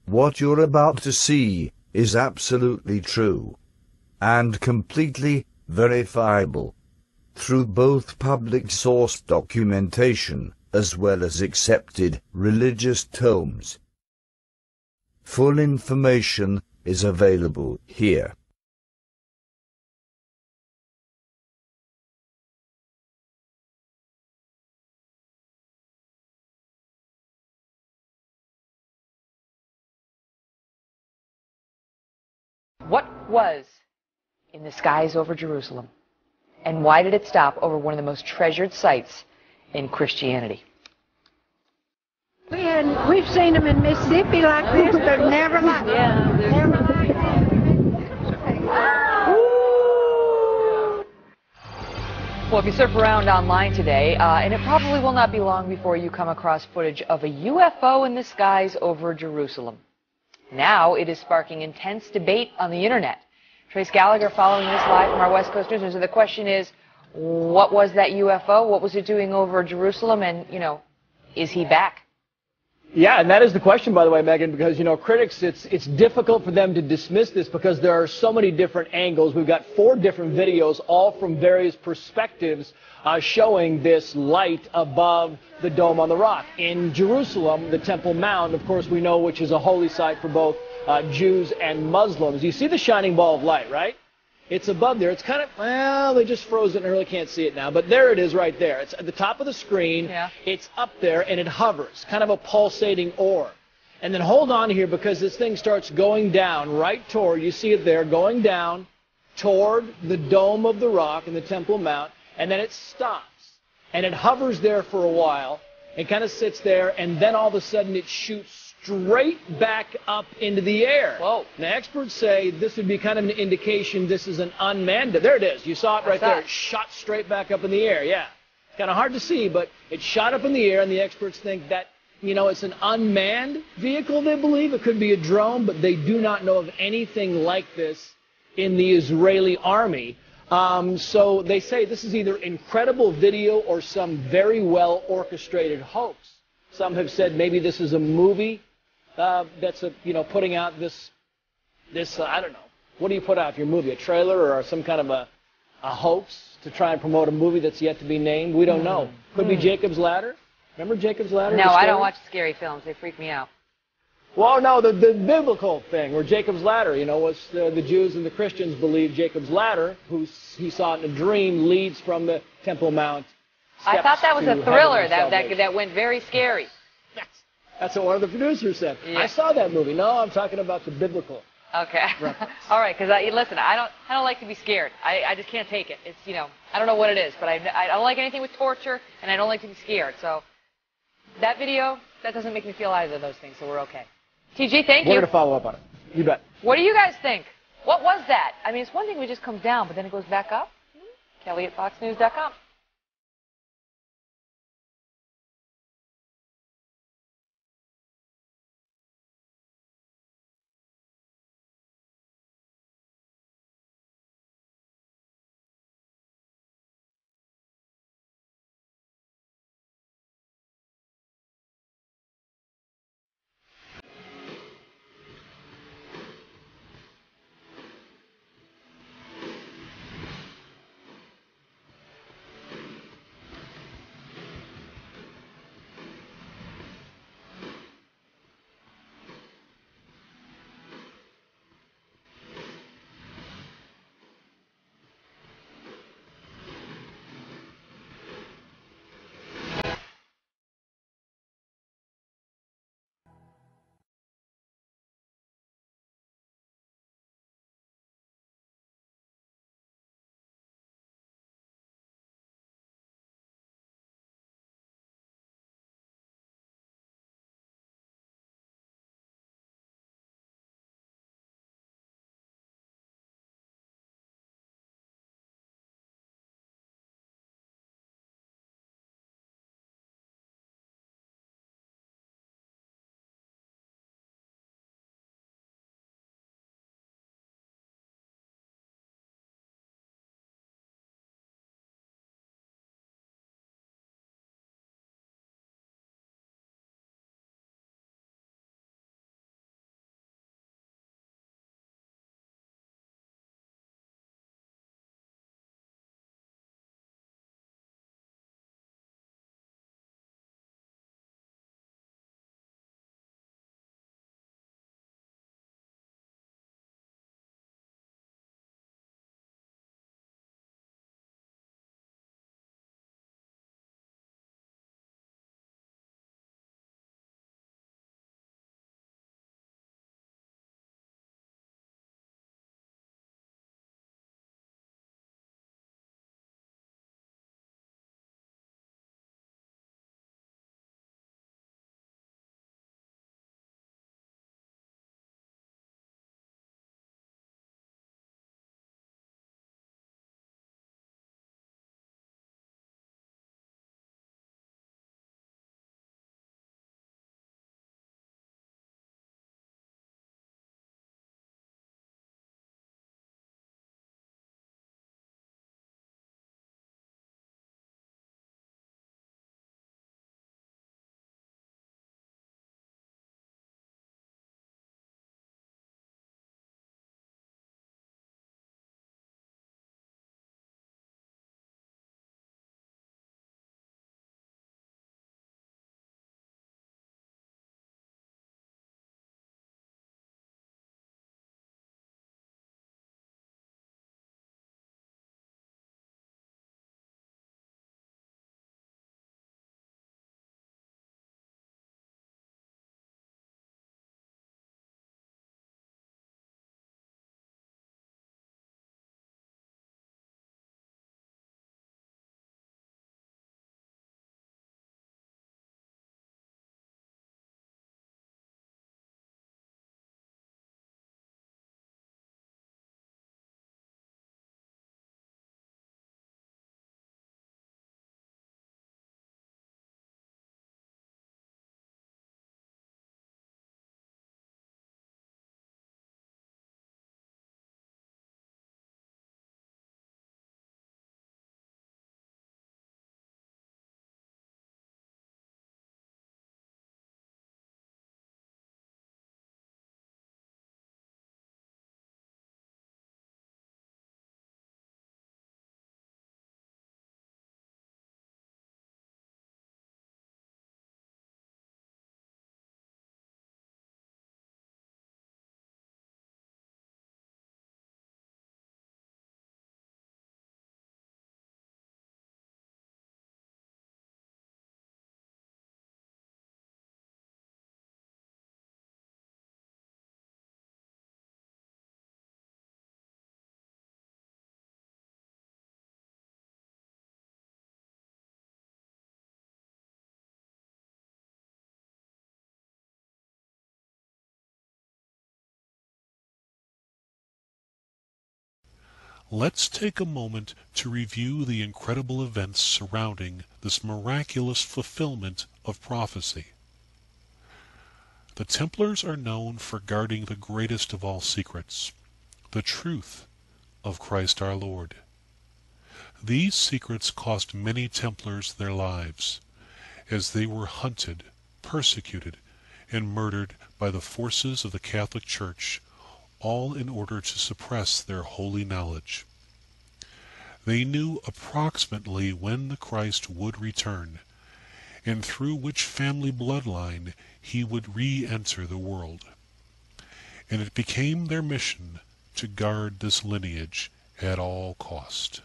What you're about to see is absolutely true and completely verifiable through both public source documentation as well as accepted religious tomes. Full information is available here. What was in the skies over Jerusalem? And why did it stop over one of the most treasured sites in Christianity? We've seen them in Mississippi like this, but never like Well, if you surf around online today, and it probably will not be long before you come across footage of a UFO in the skies over Jerusalem. Now it is sparking intense debate on the internet. Trace Gallagher following this live from our West Coast News. So the question is, what was that UFO? What was it doing over Jerusalem? And, is he back? Yeah, and that is the question, by the way, Megan, because, critics, it's difficult for them to dismiss this because there are so many different angles. We've got 4 different videos, all from various perspectives, showing this light above the Dome on the Rock. In Jerusalem, the Temple Mount, of course, we know, which is a holy site for both Jews and Muslims. You see the shining ball of light, right? It's above there. It's kind of, well, they just froze it and I really can't see it now. But there it is right there. It's at the top of the screen. Yeah. It's up there and it hovers, kind of a pulsating orb. And then hold on here because this thing starts going down right toward, you see it there, going down toward the Dome of the Rock in the Temple Mount. And then it stops. And it hovers there for a while. It kind of sits there and then all of a sudden it shoots straight back up into the air. Whoa. Now, experts say this would be kind of an indication this is an unmanned. There it is. You saw it right there. It shot straight back up in the air. Yeah. Kind of hard to see, but it shot up in the air, and the experts think that, it's an unmanned vehicle, they believe. It could be a drone, but they do not know of anything like this in the Israeli army. So they say this is either incredible video or some very well orchestrated hoax. Some have said maybe this is a movie that's putting out this I don't know. What do you put out for your movie? A trailer or some kind of a hoax to try and promote a movie that's yet to be named? We don't know. Could be Jacob's Ladder. Remember Jacob's Ladder? No, I don't watch scary films. They freak me out. Well, no, the biblical thing, or Jacob's Ladder, was the Jews and the Christians believe Jacob's Ladder, who he saw in a dream, leads from the Temple Mount. I thought that was a thriller that went very scary. That's what one of the producers said. Yeah. I saw that movie. No, I'm talking about the biblical. Okay. All right, because listen, I don't like to be scared. I just can't take it. It's I don't know what it is, but I don't like anything with torture, and I don't like to be scared. So that video, that doesn't make me feel either of those things. So we're okay. TG, thank you. We're going to follow up on it. You bet. What do you guys think? What was that? I mean, it's one thing when it just comes down, but then it goes back up. Kelly at FoxNews.com. Let's take a moment to review the incredible events surrounding this miraculous fulfillment of prophecy. The Templars are known for guarding the greatest of all secrets, the truth of Christ our Lord. These secrets cost many Templars their lives, as they were hunted, persecuted, and murdered by the forces of the Catholic Church, all in order to suppress their holy knowledge. They knew approximately when the Christ would return, and through which family bloodline he would re-enter the world. And it became their mission to guard this lineage at all cost.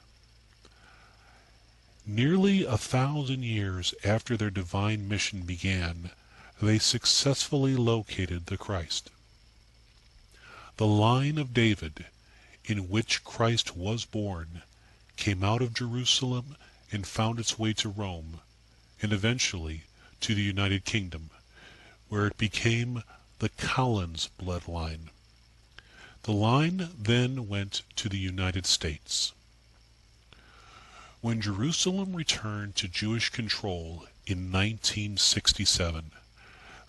Nearly 1,000 years after their divine mission began, they successfully located the Christ. The line of David, in which Christ was born, came out of Jerusalem and found its way to Rome, and eventually to the United Kingdom, where it became the Collins bloodline. The line then went to the United States. When Jerusalem returned to Jewish control in 1967,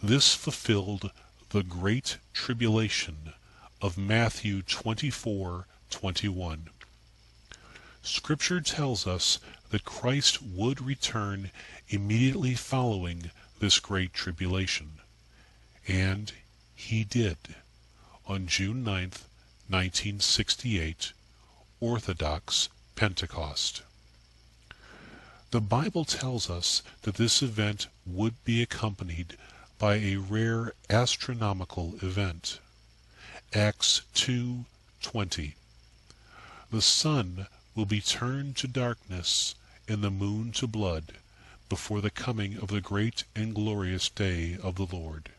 this fulfilled the Great Tribulation of Matthew 24:21. Scripture tells us that Christ would return immediately following this Great Tribulation, and he did on June 9th, 1968, Orthodox Pentecost. The Bible tells us that this event would be accompanied by a rare astronomical event. Acts 2:20. The sun will be turned to darkness and the moon to blood before the coming of the great and glorious day of the Lord.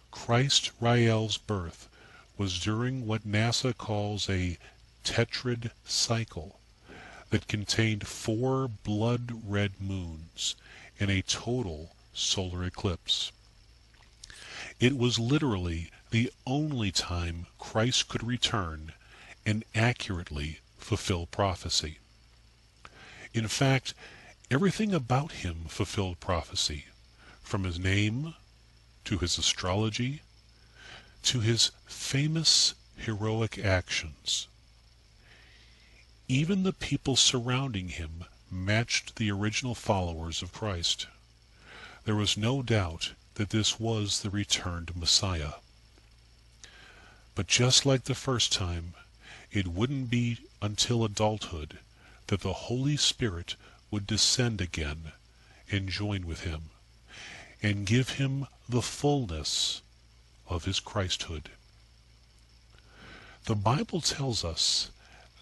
Christ Rael's birth was during what NASA calls a tetrad cycle that contained 4 blood-red moons and a total solar eclipse. It was literally the only time Christ could return and accurately fulfill prophecy. In fact, everything about him fulfilled prophecy, from his name to his astrology to his famous heroic actions. Even the people surrounding him matched the original followers of Christ. There was no doubt that this was the returned Messiah. But just like the first time, it wouldn't be until adulthood that the Holy Spirit would descend again and join with him, and give him the fullness of his Christhood. The Bible tells us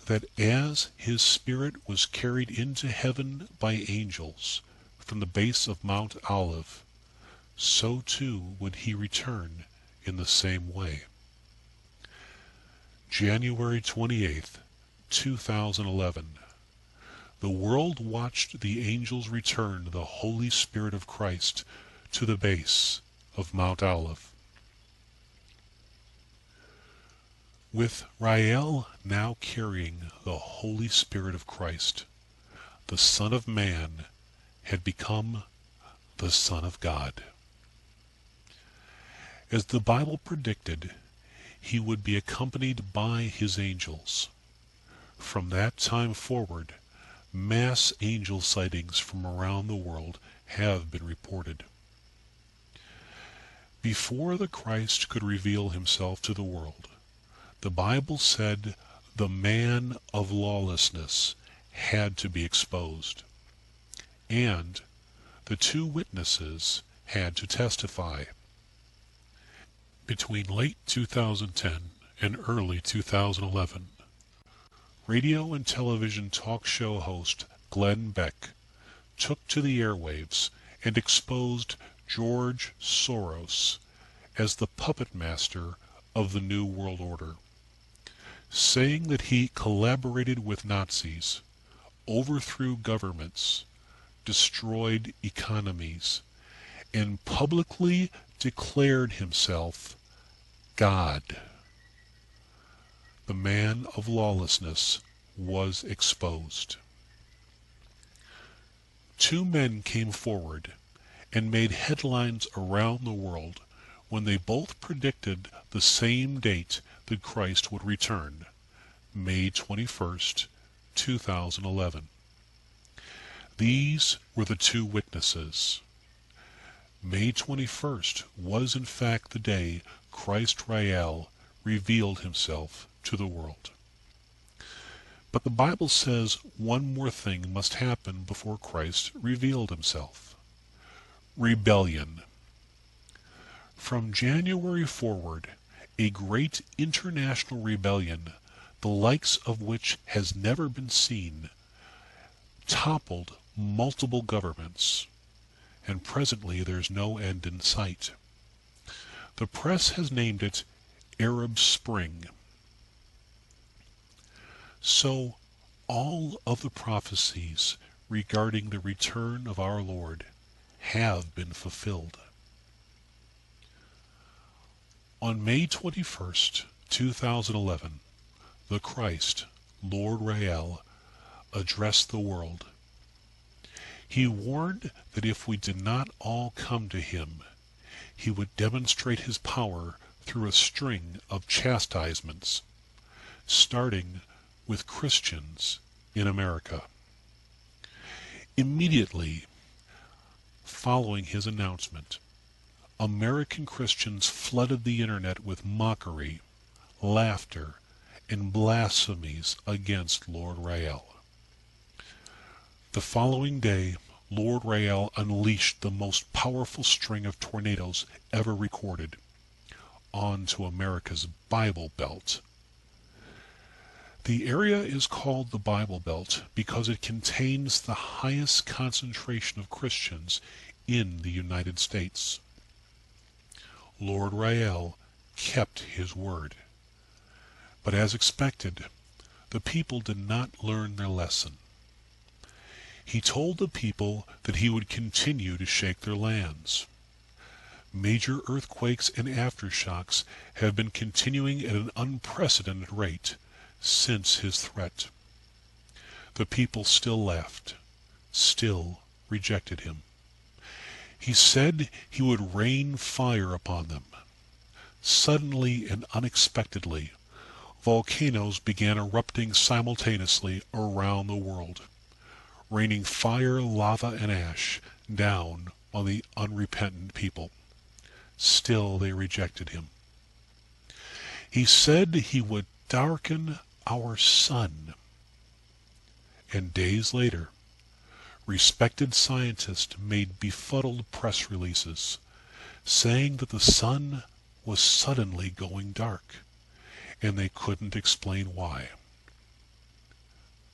that as his spirit was carried into heaven by angels from the base of Mount Olive, so too would he return in the same way. January 28th, 2011. The world watched the angels return the Holy Spirit of Christ to the base of Mount Olive. With Rael now carrying the Holy Spirit of Christ, the Son of Man had become the Son of God. As the Bible predicted, he would be accompanied by his angels. From that time forward, mass angel sightings from around the world have been reported. Before the Christ could reveal himself to the world, the Bible said the man of lawlessness had to be exposed, and the 2 witnesses had to testify. Between late 2010 and early 2011, radio and television talk show host Glenn Beck took to the airwaves and exposed George Soros as the puppet master of the New World Order, saying that he collaborated with Nazis, overthrew governments, destroyed economies, and publicly declared himself God. the man of lawlessness, was exposed. Two men came forward and made headlines around the world when they both predicted the same date that Christ would return, May 21st, 2011. These were the two witnesses. May 21st was in fact the day Christ Rael revealed himself to the world. But the Bible says one more thing must happen before Christ revealed himself. Rebellion. From January forward, a great international rebellion, the likes of which has never been seen, toppled multiple governments, and presently there's no end in sight. The press has named it Arab Spring. So all of the prophecies regarding the return of our Lord have been fulfilled. On May 21st, 2011, the Christ, Lord Rael, addressed the world. He warned that if we did not all come to him, he would demonstrate his power through a string of chastisements, starting with Christians in America. Immediately following his announcement, American Christians flooded the internet with mockery, laughter, and blasphemies against Lord Rael. The following day, Lord Rael unleashed the most powerful string of tornadoes ever recorded onto America's Bible Belt. The area is called the Bible Belt because it contains the highest concentration of Christians in the United States. Lord Rael kept his word. But as expected, the people did not learn their lesson. He told the people that he would continue to shake their lands. Major earthquakes and aftershocks have been continuing at an unprecedented rate since his threat. The people still laughed, still rejected him. He said he would rain fire upon them. Suddenly and unexpectedly, volcanoes began erupting simultaneously around the world, raining fire, lava, and ash down on the unrepentant people. Still they rejected him. He said he would darken our sun. And days later, respected scientists made befuddled press releases saying that the sun was suddenly going dark, and they couldn't explain why.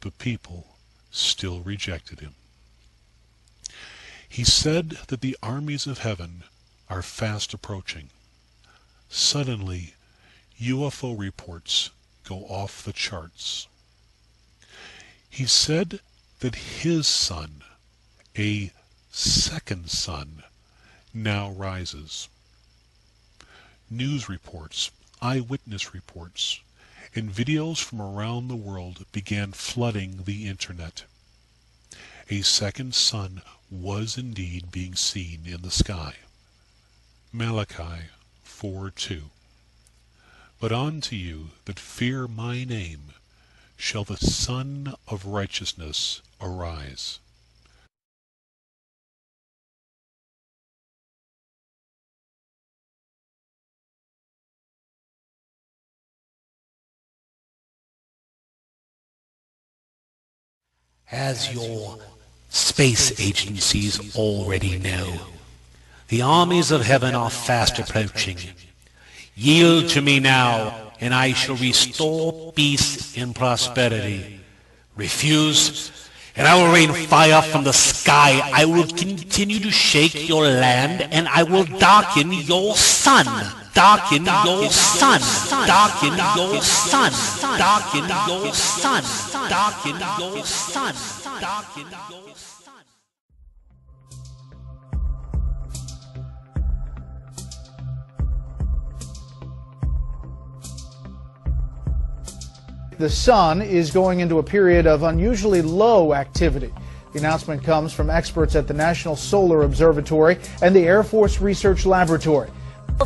The people still rejected him. He said that the armies of heaven are fast approaching. Suddenly, UFO reports go off the charts. He said that his sun, a second sun, now rises. News reports, eyewitness reports, and videos from around the world began flooding the internet. A second sun was indeed being seen in the sky. Malachi 4:2. But unto you that fear my name shall the Sun of Righteousness arise. As your space agencies already know, the armies of heaven are fast approaching. Yield to me now, and I shall restore peace and prosperity. Refuse, and I will rain fire from the sky. I will continue to shake your land, and I will darken your sun. Darken your sun. Darken your sun. Darken your sun. Darken your sun. Darken your sun. the sun is going into a period of unusually low activity. The announcement comes from experts at the National Solar Observatory and the Air Force Research Laboratory.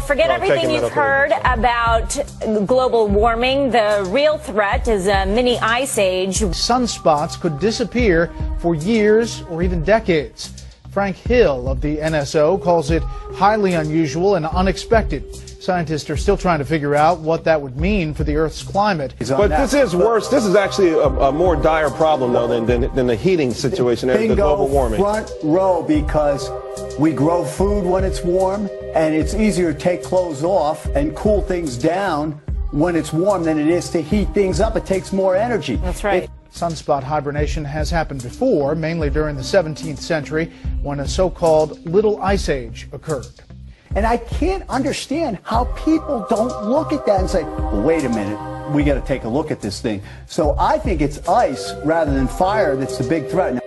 Forget everything you've heard about global warming. The real threat is a mini ice age. Sunspots could disappear for years or even decades. Frank Hill of the NSO calls it highly unusual and unexpected. Scientists are still trying to figure out what that would mean for the Earth's climate. But this is worse. This is actually a more dire problem, though, than the heating situation, the global warming. Front row, because we grow food when it's warm, and it's easier to take clothes off and cool things down when it's warm than it is to heat things up. It takes more energy. That's right. Sunspot hibernation has happened before, mainly during the 17th century, when a so-called Little Ice Age occurred. And I can't understand how people don't look at that and say, well, wait a minute, we got to take a look at this thing. So I think it's ice rather than fire that's the big threat.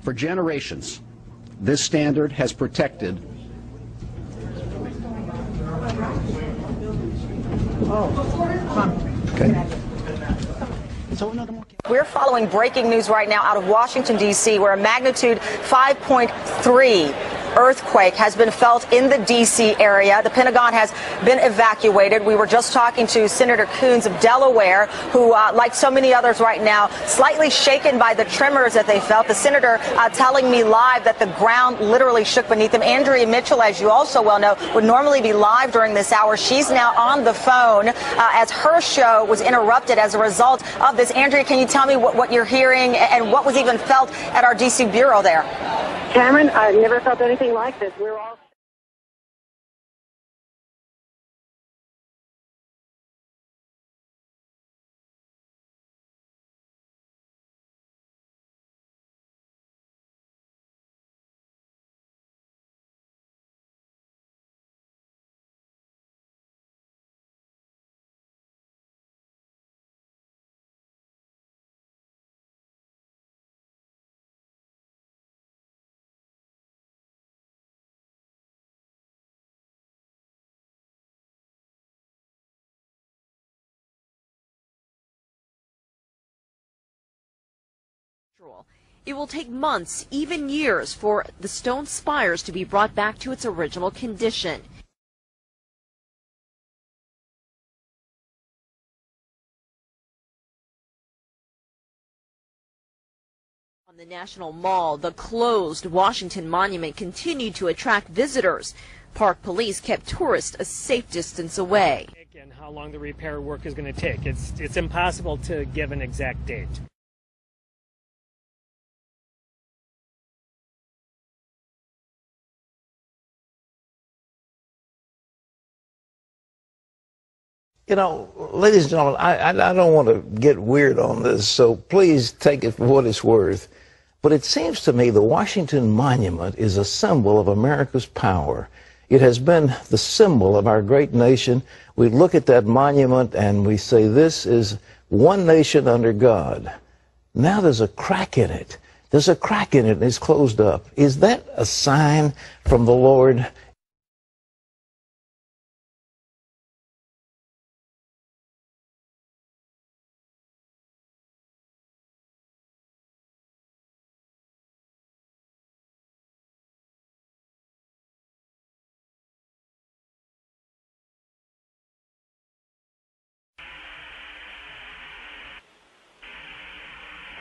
For generations, this standard has protected We're following breaking news right now out of Washington, D.C., where a magnitude 5.3 earthquake has been felt in the D.C. area. The Pentagon has been evacuated. We were just talking to Senator Coons of Delaware, who, like so many others right now, slightly shaken by the tremors that they felt. The senator telling me live that the ground literally shook beneath him. Andrea Mitchell, as you also well know, would normally be live during this hour. She's now on the phone as her show was interrupted as a result of this. Andrea, can you tell me what you're hearing and what was even felt at our D.C. bureau there? Cameron, I've never felt anything like this. We're all... It will take months, even years, for the stone spires to be brought back to its original condition. On the National Mall, the closed Washington Monument continued to attract visitors. Park police kept tourists a safe distance away. And how long the repair work is going to take. It's impossible to give an exact date. You know, ladies and gentlemen, I don't want to get weird on this, so please take it for what it's worth. But it seems to me the Washington Monument is a symbol of America's power. It has been the symbol of our great nation. We look at that monument and we say, this is one nation under God. Now there's a crack in it. There's a crack in it and it's closed up. Is that a sign from the Lord?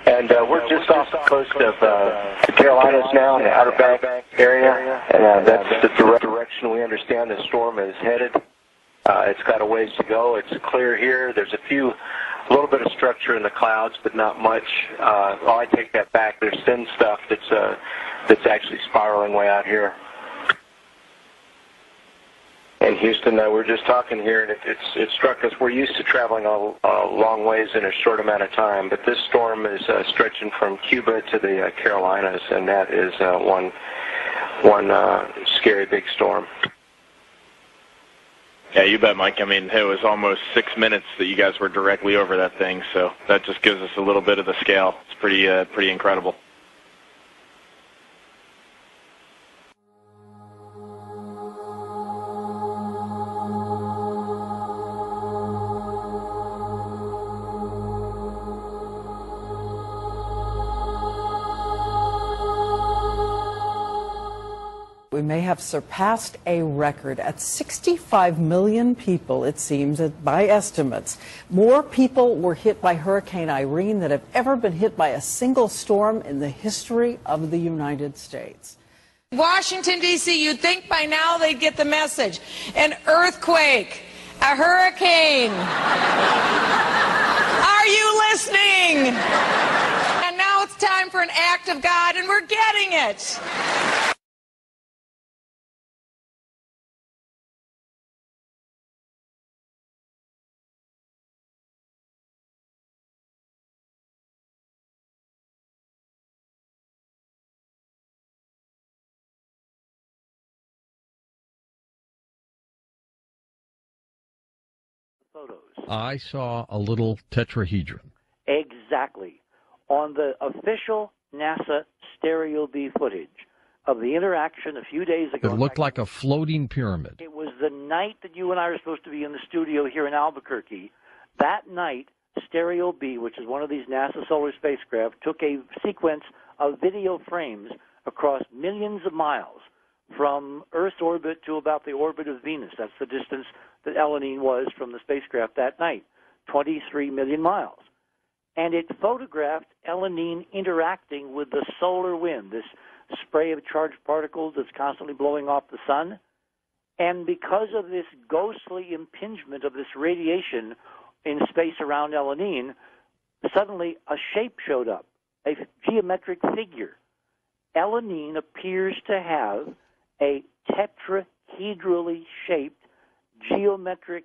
And we're just off the coast of the Carolinas now, in the Outer Banks area, and that's the direction we understand the storm is headed. It's got a ways to go. It's clear here. There's a little bit of structure in the clouds, but not much. I take that back. There's thin stuff that's actually spiraling way out here. In Houston, we're just talking here, and it struck us. We're used to traveling a long ways in a short amount of time, but this storm is stretching from Cuba to the Carolinas, and that is one scary big storm. Yeah, you bet, Mike. I mean, it was almost 6 minutes that you guys were directly over that thing, so that just gives us a little bit of the scale. It's pretty incredible. We may have surpassed a record at 65 million people, it seems, by estimates. More people were hit by Hurricane Irene than have ever been hit by a single storm in the history of the United States. Washington, D.C., you'd think by now they'd get the message. An earthquake, a hurricane. Are you listening? And now it's time for an act of God, and we're getting it. I saw a little tetrahedron. Exactly. On the official NASA stereo B footage of the interaction a few days ago. It looked like a floating pyramid. It was the night that you and I were supposed to be in the studio here in Albuquerque. That night, Stereo B, which is one of these NASA solar spacecraft, took a sequence of video frames across millions of miles from Earth's orbit to about the orbit of Venus. That's the distance that Elenin was from the spacecraft that night, 23 million miles. And it photographed Elenin interacting with the solar wind, this spray of charged particles that's constantly blowing off the sun. And because of this ghostly impingement of this radiation in space around Elenin, suddenly a shape showed up, a geometric figure. Elenin appears to have a tetrahedrally shaped geometric,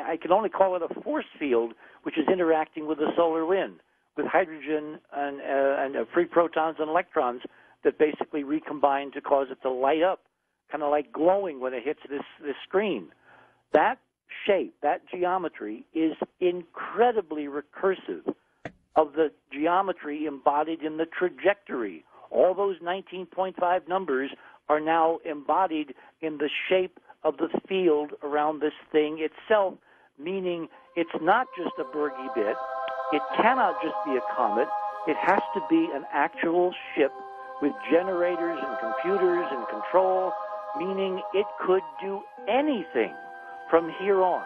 I can only call it a force field, which is interacting with the solar wind, with hydrogen and free protons and electrons that basically recombine to cause it to light up, kind of like glowing when it hits this screen. That shape, that geometry, is incredibly recursive of the geometry embodied in the trajectory. All those 19.5 numbers are now embodied in the shape of the field around this thing itself, meaning it's not just a Bergy bit, it cannot just be a comet, it has to be an actual ship with generators and computers and control, meaning it could do anything from here on.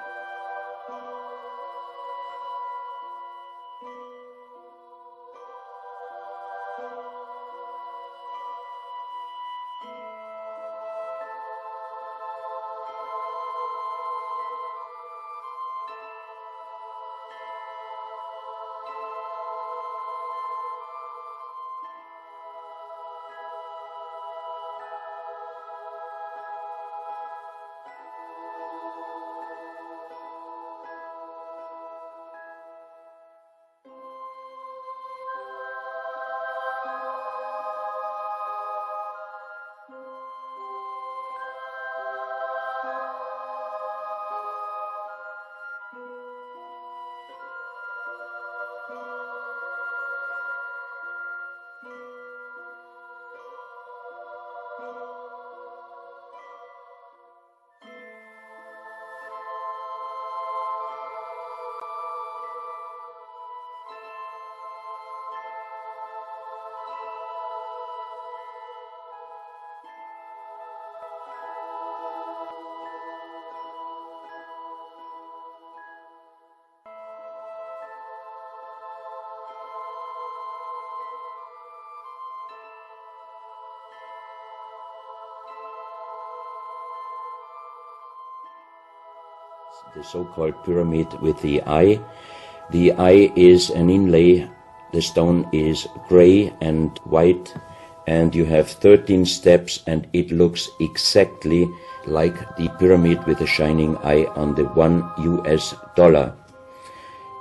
The so-called pyramid with the eye. The eye is an inlay. The stone is gray and white, and you have 13 steps, and it looks exactly like the pyramid with a shining eye on the $1.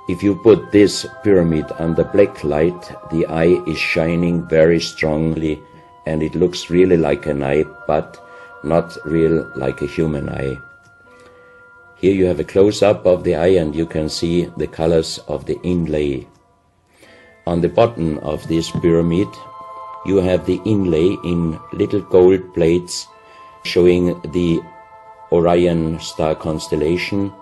If you put this pyramid under black light, the eye is shining very strongly, and it looks really like an eye, but not real like a human eye. Here you have a close-up of the eye, and you can see the colors of the inlay. On the bottom of this pyramid, you have the inlay in little gold plates showing the Orion star constellation,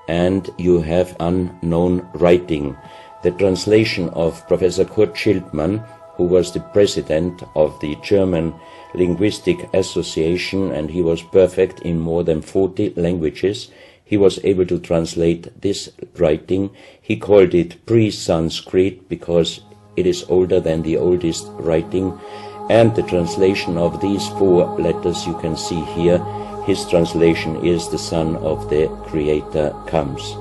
and you have unknown writing. The translation of Professor Kurt Schildmann, who was the president of the German Linguistic Association, and he was perfect in more than 40 languages. He was able to translate this writing. He called it pre-Sanskrit because it is older than the oldest writing. And the translation of these 4 letters you can see here, his translation is "The Son of the Creator comes."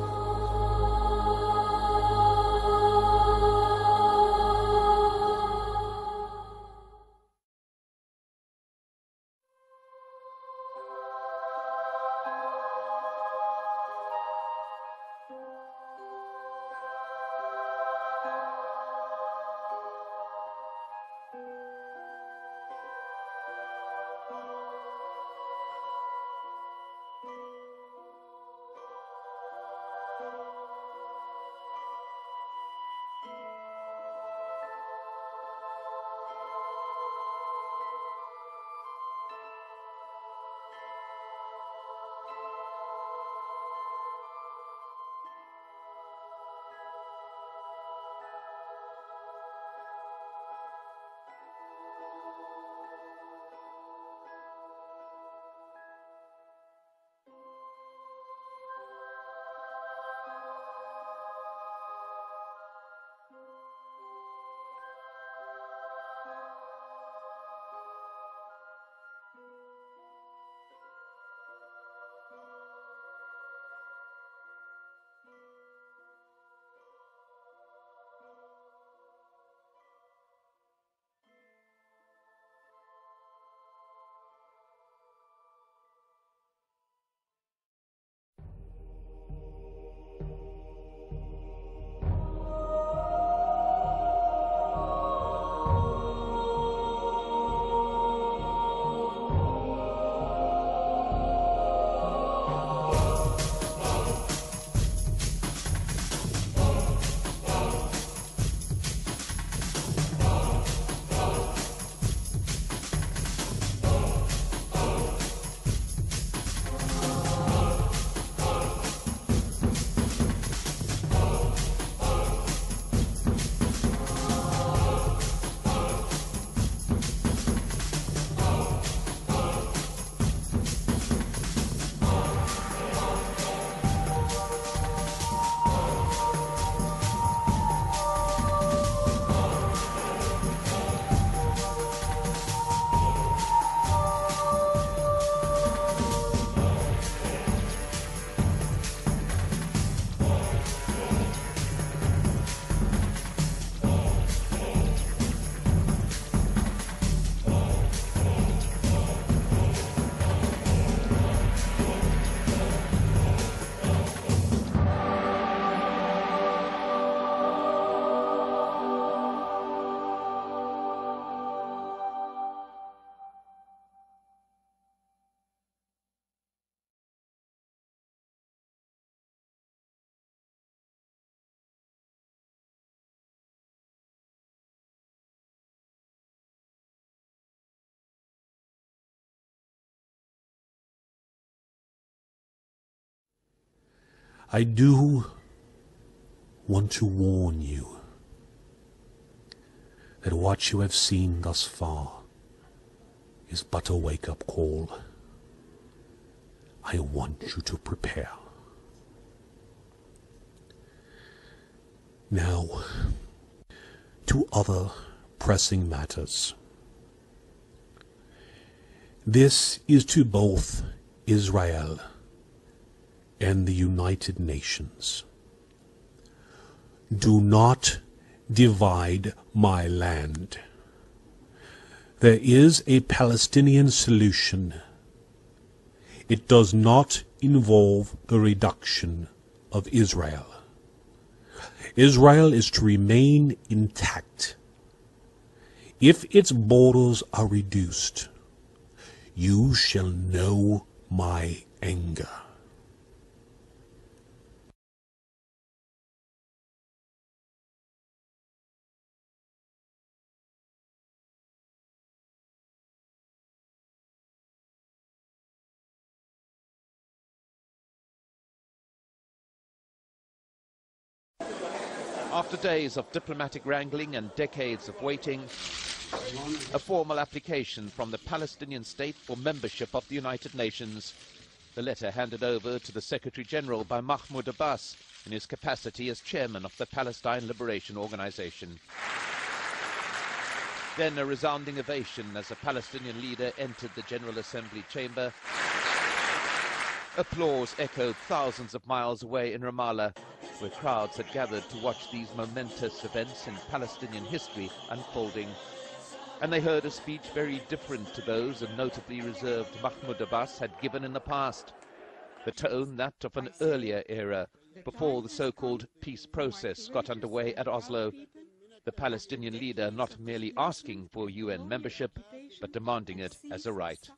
I do want to warn you that what you have seen thus far is but a wake-up call. I want you to prepare. Now, to other pressing matters. This is to both Israel and the United Nations. Do not divide my land. There is a Palestinian solution. It does not involve the reduction of Israel. Israel is to remain intact. If its borders are reduced, you shall know my anger. After days of diplomatic wrangling and decades of waiting, a formal application from the Palestinian state for membership of the United Nations. The letter handed over to the Secretary-General by Mahmoud Abbas in his capacity as chairman of the Palestine Liberation Organization. Then a resounding ovation as a Palestinian leader entered the General Assembly chamber. Applause echoed thousands of miles away in Ramallah, where crowds had gathered to watch these momentous events in Palestinian history unfolding. And they heard a speech very different to those a notably reserved Mahmoud Abbas had given in the past. The tone that of an earlier era, before the so-called peace process got underway at Oslo. The Palestinian leader not merely asking for UN membership, but demanding it as a right.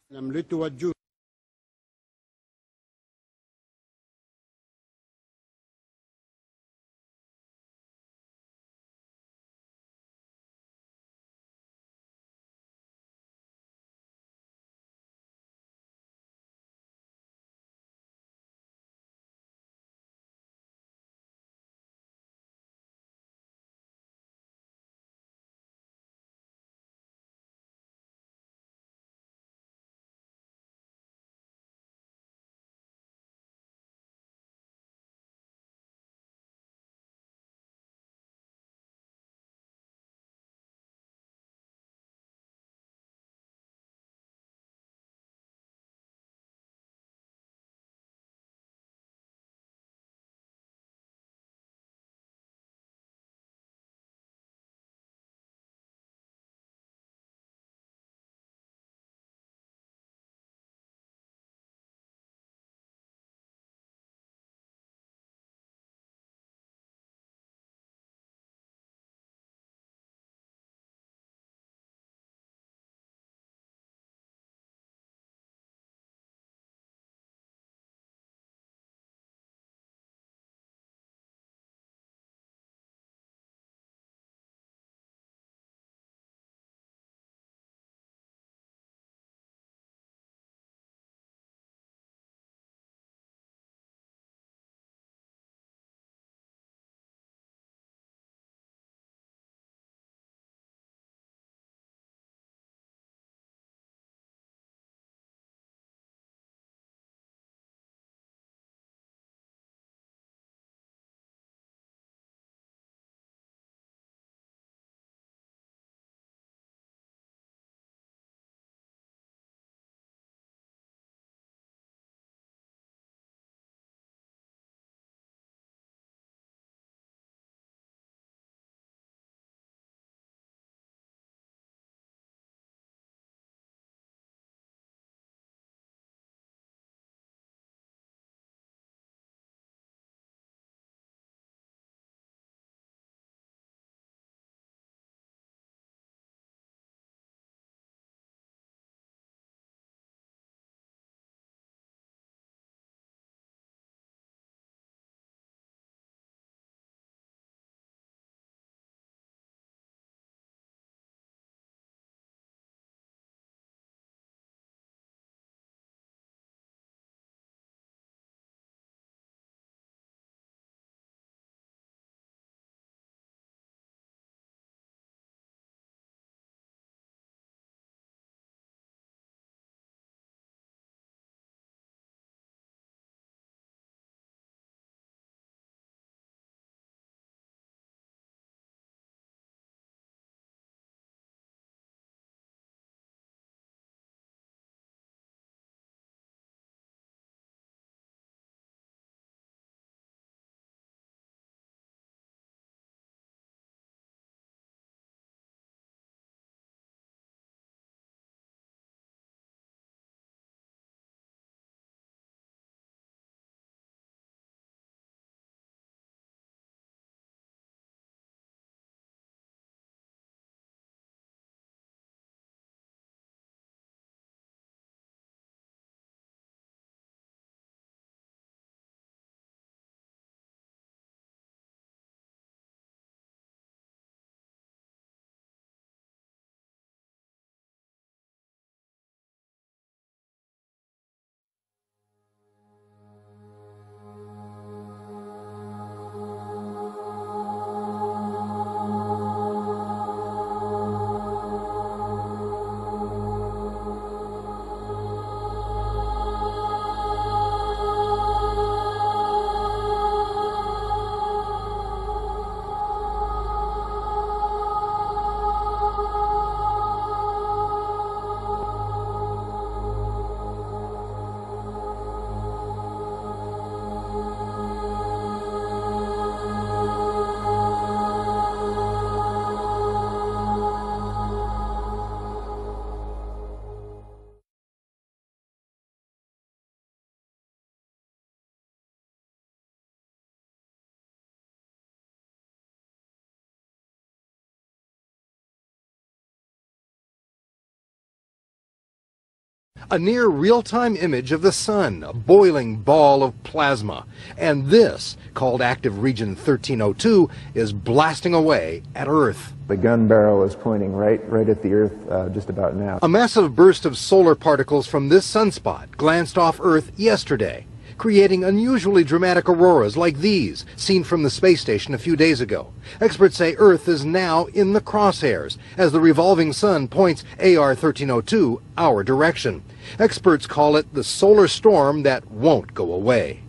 A near real-time image of the sun, a boiling ball of plasma. And this, called active region 1302, is blasting away at Earth. The gun barrel is pointing right at the Earth just about now. A massive burst of solar particles from this sunspot glanced off Earth yesterday, creating unusually dramatic auroras like these, seen from the space station a few days ago. Experts say Earth is now in the crosshairs, as the revolving sun points AR 1302 our direction. Experts call it the solar storm that won't go away.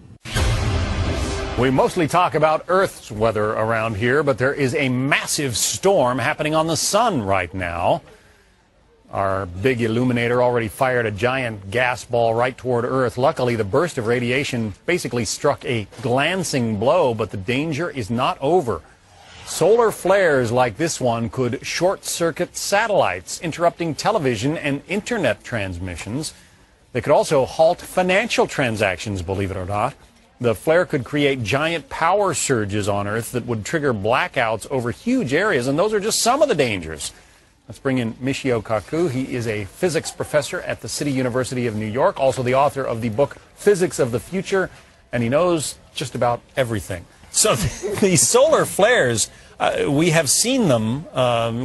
We mostly talk about Earth's weather around here, but there is a massive storm happening on the sun right now. Our big illuminator already fired a giant gas ball right toward Earth. Luckily, the burst of radiation basically struck a glancing blow, but the danger is not over. Solar flares like this one could short-circuit satellites, interrupting television and internet transmissions. They could also halt financial transactions, believe it or not. The flare could create giant power surges on Earth that would trigger blackouts over huge areas, and those are just some of the dangers. Let's bring in Michio Kaku. He is a physics professor at the City University of New York, also the author of the book Physics of the Future, and he knows just about everything. So these solar flares, we have seen them.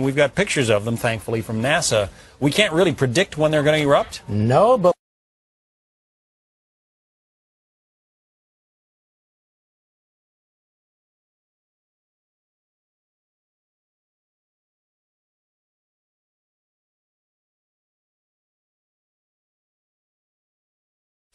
We've got pictures of them, thankfully, from NASA. We can't really predict when they're going to erupt? No, but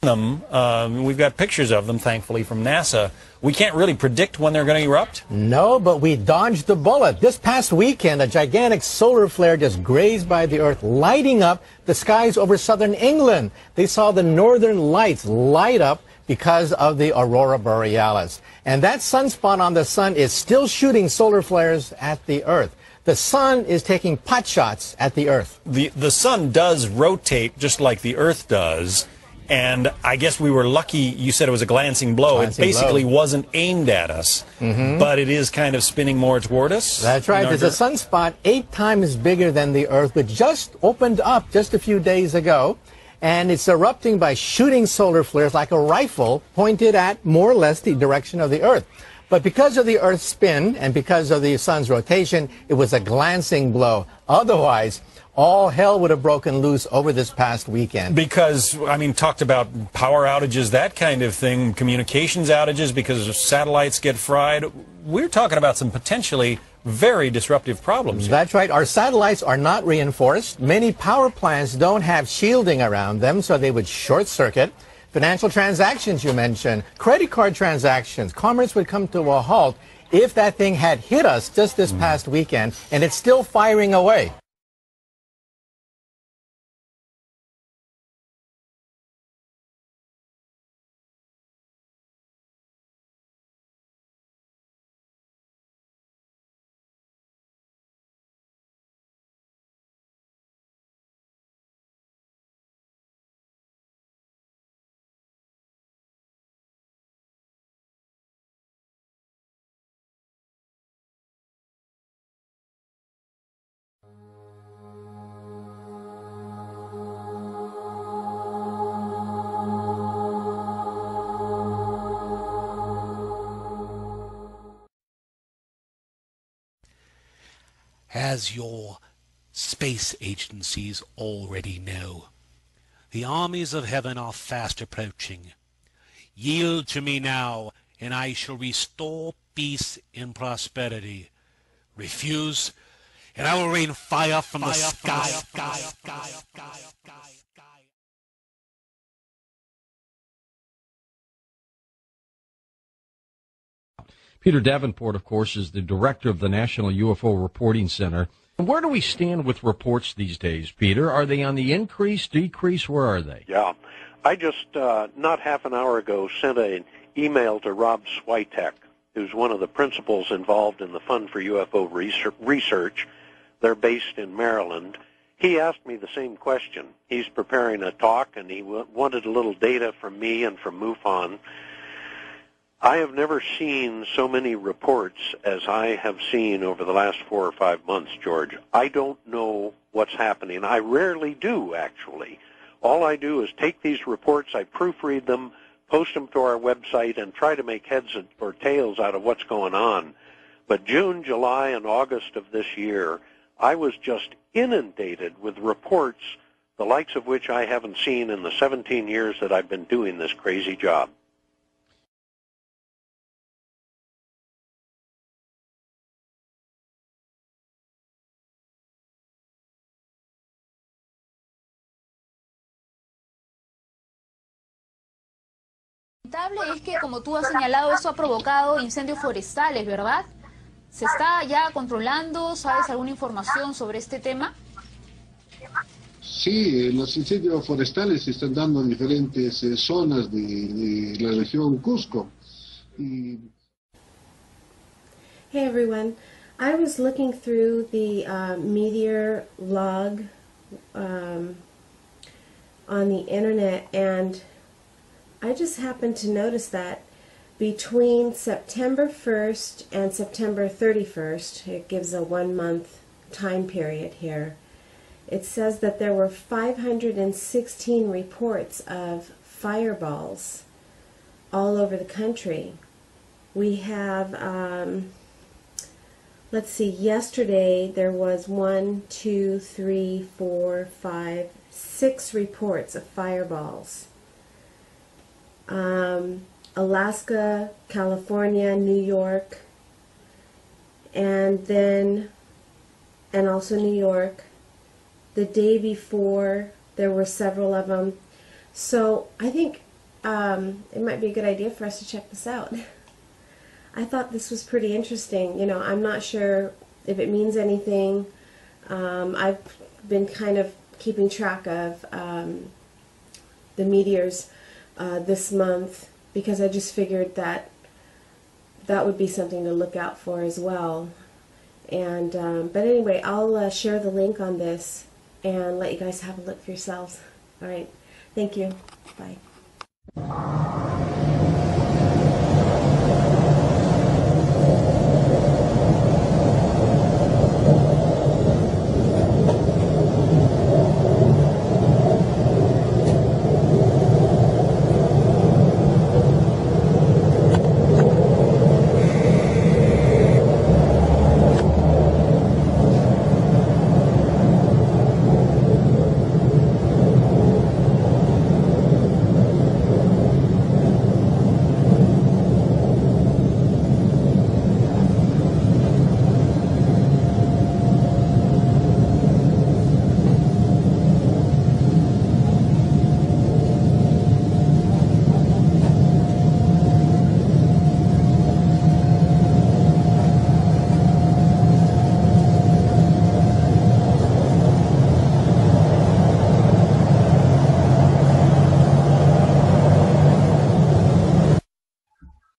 we've got pictures of them, thankfully, from NASA. We can't really predict when they're going to erupt? No, but we dodged the bullet. This past weekend, a gigantic solar flare just grazed by the Earth, lighting up the skies over southern England. They saw the northern lights light up because of the aurora borealis. And that sunspot on the sun is still shooting solar flares at the Earth. The sun is taking pot shots at the Earth. The sun does rotate just like the Earth does. And I guess we were lucky. You said it was a glancing blow. It basically wasn't aimed at us, but it is kind of spinning more toward us. That's right. There's a sunspot 8 times bigger than the Earth, which just opened up just a few days ago. And it's erupting by shooting solar flares like a rifle pointed at more or less the direction of the Earth. But because of the Earth's spin and because of the sun's rotation, it was a glancing blow. Otherwise, all hell would have broken loose over this past weekend. Because, I mean, talked about power outages, that kind of thing, communications outages because satellites get fried. We're talking about some potentially very disruptive problems. That's right. Our satellites are not reinforced. Many power plants don't have shielding around them, so they would short circuit. Financial transactions, you mentioned, credit card transactions, commerce would come to a halt if that thing had hit us just this past weekend, and it's still firing away. As your space agencies already know, the armies of heaven are fast approaching. Yield to me now, and I shall restore peace and prosperity. Refuse, and I will rain fire from the sky. Peter Davenport, of course, is the director of the National UFO Reporting Center. Where do we stand with reports these days, Peter? Are they on the increase, decrease? Where are they? Yeah. I just, not half an hour ago, sent an email to Rob Switek, who's one of the principals involved in the Fund for UFO Research. They're based in Maryland. He asked me the same question. He's preparing a talk, and he wanted a little data from me and from MUFON. I have never seen so many reports as I have seen over the last 4 or 5 months, George. I don't know what's happening. I rarely do, actually. All I do is take these reports, I proofread them, post them to our website, and try to make heads or tails out of what's going on. But June, July, and August of this year, I was just inundated with reports, the likes of which I haven't seen in the 17 years that I've been doing this crazy job. Es que, como tú has señalado, eso ha provocado incendios forestales, ¿verdad? ¿Se está ya controlando? ¿Sabes alguna información sobre este tema? Sí, los incendios forestales se están dando en diferentes zonas de la región Cusco. Y... Hey everyone, I was looking through the meteor log on the internet, and I just happened to notice that between September 1st and September 31st, it gives a 1-month time period here, it says that there were 516 reports of fireballs all over the country. We have, let's see, yesterday there was 6 reports of fireballs. Alaska, California, New York, and also New York. The day before, there were several of them. So I think it might be a good idea for us to check this out. I thought this was pretty interesting. You know, I'm not sure if it means anything. I've been kind of keeping track of the meteors this month, because I just figured that that would be something to look out for as well. And but anyway, I'll share the link on this and let you guys have a look for yourselves. All right, thank you. Bye.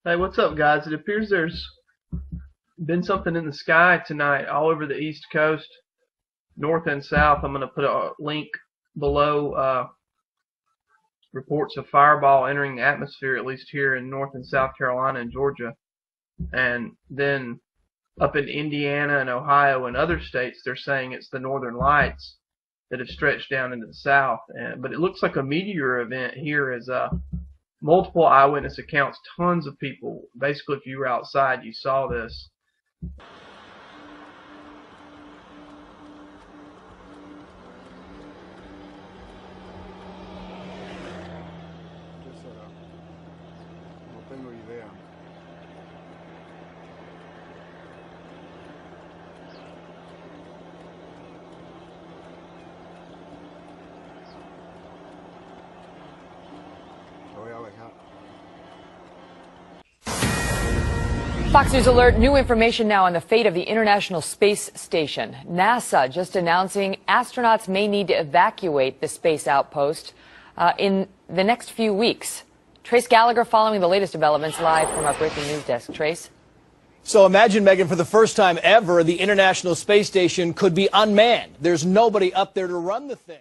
Hey, what's up, guys? It appears there's been something in the sky tonight all over the East Coast, north and south. I'm going to put a link below. Reports of fireball entering the atmosphere, at least here in North and South Carolina and Georgia. And then up in Indiana and Ohio and other states, they're saying it's the northern lights that have stretched down into the south. But it looks like a meteor event here, as multiple eyewitness accounts, tons of people. Basically, if you were outside, you saw this. Fox News Alert, new information now on the fate of the International Space Station. NASA just announcing astronauts may need to evacuate the space outpost in the next few weeks. Trace Gallagher following the latest developments live from our breaking news desk. Trace? So imagine, Megan, for the first time ever, the International Space Station could be unmanned. There's nobody up there to run the thing.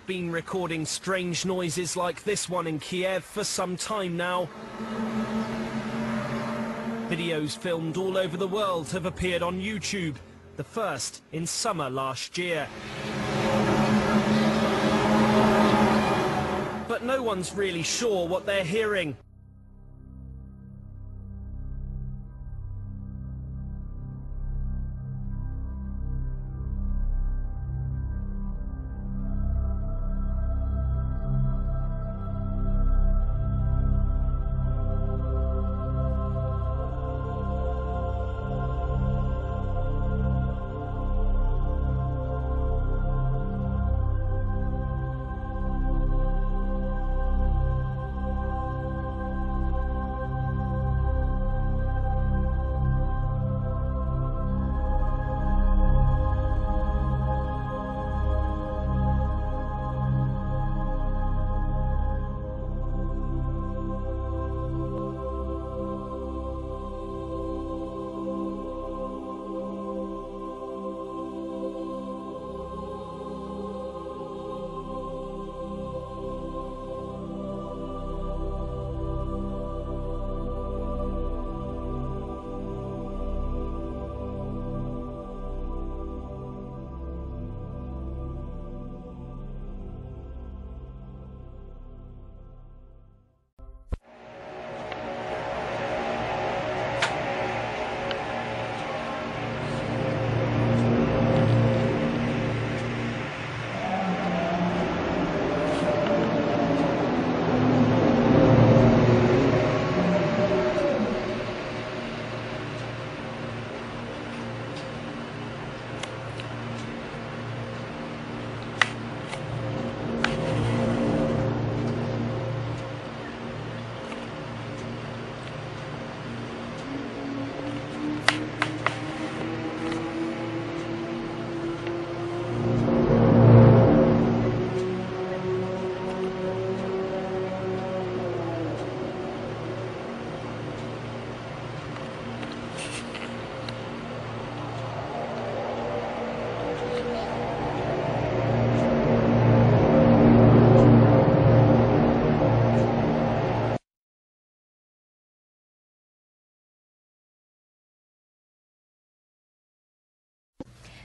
been recording strange noises like this one in Kiev for some time now. Videos filmed all over the world have appeared on YouTube, the first in summer last year. But no one's really sure what they're hearing.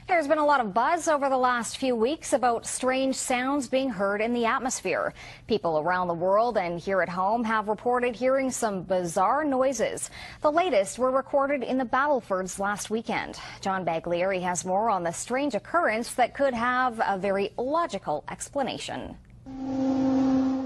There's been a lot of buzz over the last few weeks about strange sounds being heard in the atmosphere. People around the world and here at home have reported hearing some bizarre noises. The latest were recorded in the Battlefords last weekend. John Baglieri has more on the strange occurrence that could have a very logical explanation.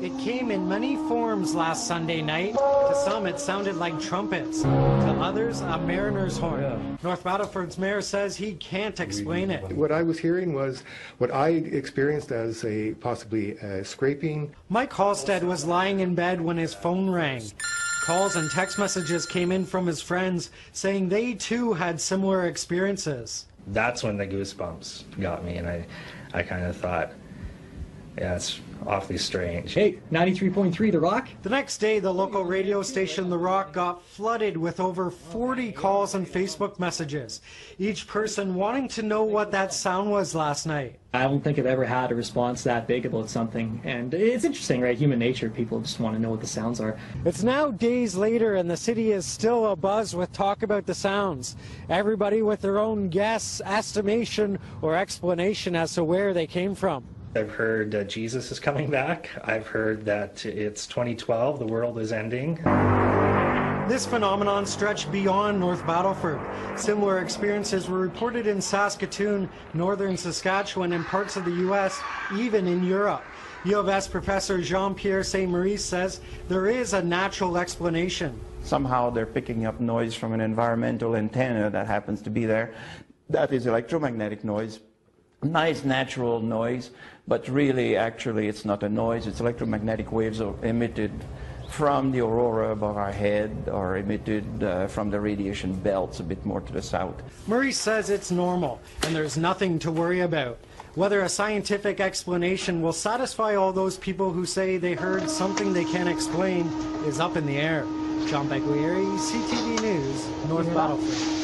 It came in many forms last Sunday night. To some, it sounded like trumpets. To others, a mariner's horn. North Battleford's mayor says he can't explain it. What I was hearing was what I experienced as a possibly scraping. Mike Halstead was lying in bed when his phone rang. Calls and text messages came in from his friends saying they too had similar experiences. That's when the goosebumps got me, and I kind of thought, yeah, it's awfully strange. Hey, 93.3 The Rock? The next day, the local radio station The Rock got flooded with over 40 calls and Facebook messages, each person wanting to know what that sound was last night. I don't think I've ever had a response that big about something, and it's interesting, right? Human nature, people just want to know what the sounds are. It's now days later, and the city is still abuzz with talk about the sounds. Everybody with their own guess, estimation, or explanation as to where they came from. I've heard Jesus is coming back. I've heard that it's 2012, the world is ending. This phenomenon stretched beyond North Battleford. Similar experiences were reported in Saskatoon, northern Saskatchewan, and parts of the U.S., even in Europe. U of S professor Jean-Pierre Saint-Maurice says there is a natural explanation. Somehow they're picking up noise from an environmental antenna that happens to be there. That is electromagnetic noise. Nice natural noise, but really, actually, it's not a noise. It's electromagnetic waves emitted from the aurora above our head or emitted from the radiation belts a bit more to the south. Maurice says it's normal, and there's nothing to worry about. Whether a scientific explanation will satisfy all those people who say they heard something they can't explain is up in the air. John Baglieri, CTV News, North Battleford.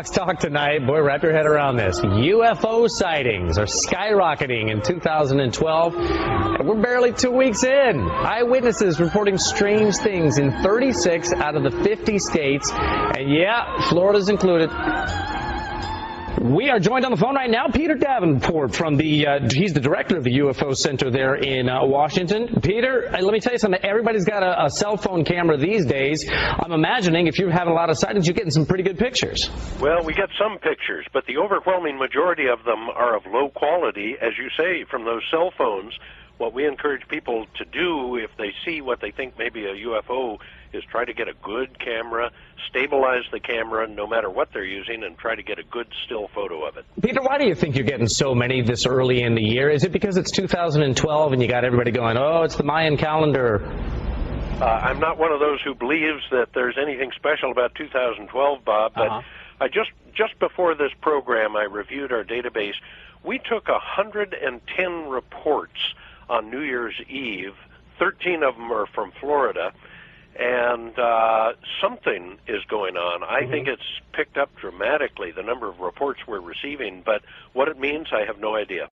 Fox Talk tonight. Boy, wrap your head around this. UFO sightings are skyrocketing in 2012. And we're barely 2 weeks in. Eyewitnesses reporting strange things in 36 out of the 50 states. And yeah, Florida's included. We are joined on the phone right now, Peter Davenport from he's the director of the UFO Center there in Washington. Peter, let me tell you something. Everybody's got a cell phone camera these days. I'm imagining if you're having a lot of sightings, you're getting some pretty good pictures. Well, we get some pictures, but the overwhelming majority of them are of low quality, as you say, from those cell phones. What we encourage people to do if they see what they think may be a UFO is try to get a good camera, stabilize the camera no matter what they're using, and try to get a good still photo of it. Peter, why do you think you're getting so many this early in the year? Is it because it's 2012 and you got everybody going, oh, it's the Mayan calendar? I'm not one of those who believes that there's anything special about 2012, Bob, but I just before this program, I reviewed our database. We took 110 reports on New Year's Eve. 13 of them are from Florida. And something is going on. I think it's picked up dramatically, the number of reports we're receiving, but what it means, I have no idea.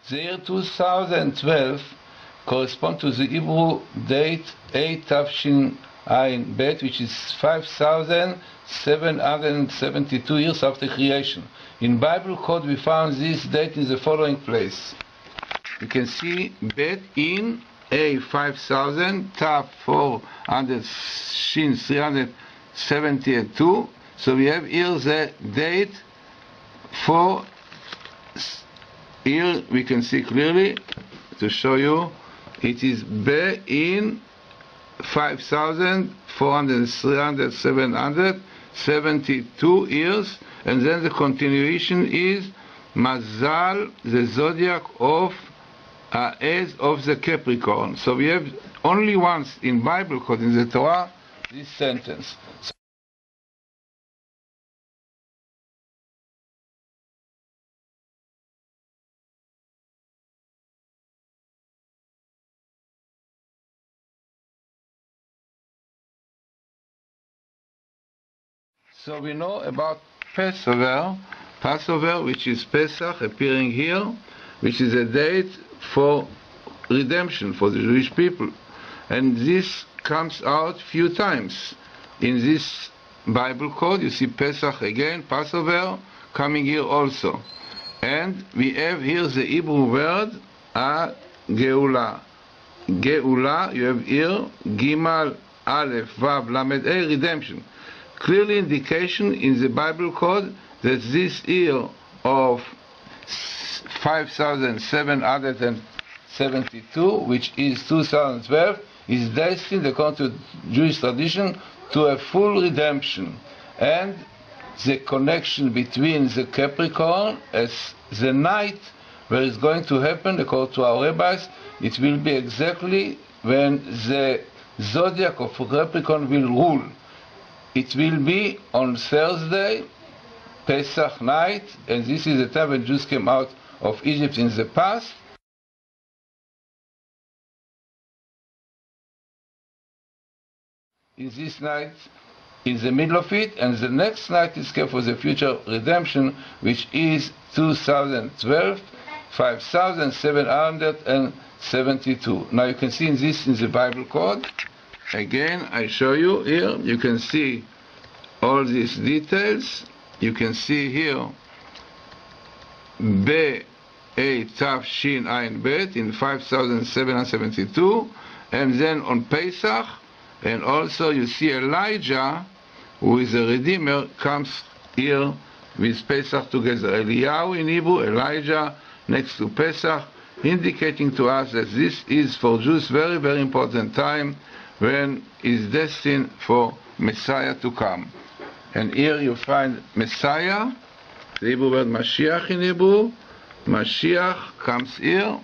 The year 2012 corresponds to the Hebrew date 8 Tafshin Ayin Bet, which is 5,772 years after creation. In Bible code, we found this date in the following place. You can see Bet in A 5,000, Taf 400, Shin 372. So we have here the date for. Here we can see clearly, to show you, it is B in 5,400, 300, 772 years, and then the continuation is Mazal, the zodiac of as of the Capricorn. So we have only once in Bible code, in the Torah, this sentence. So we know about Passover, which is Pesach, appearing here, which is a date for redemption for the Jewish people. And this comes out few times. In this Bible code, you see Pesach again, Passover, coming here also. And we have here the Hebrew word, Geula. Geula, you have here, Gimal, Aleph, Vav, Lamed, A, redemption. Clearly indication in the Bible code that this year of 5,772, which is 2012, is destined, according to Jewish tradition, to a full redemption. And the connection between the Capricorn as the night where it's going to happen, according to our rabbis, it will be exactly when the zodiac of Capricorn will rule. It will be on Thursday, Pesach night, and this is the time when Jews came out of Egypt in the past. is this night in the middle of it, and the next night is kept for the future redemption, which is 2012, 5772. Now you can see this in the Bible code. Again, I show you here. You can see all these details. You can see here Be Tav Shin Ayin Bet in 5772, and then on Pesach, and also you see Elijah, who is a Redeemer, comes here with Pesach together. Eliyahu in Hebrew, Elijah next to Pesach, indicating to us that this is for Jews very, very important time when is destined for Messiah to come. And here you find Messiah, the Hebrew word Mashiach in Hebrew. Mashiach comes here.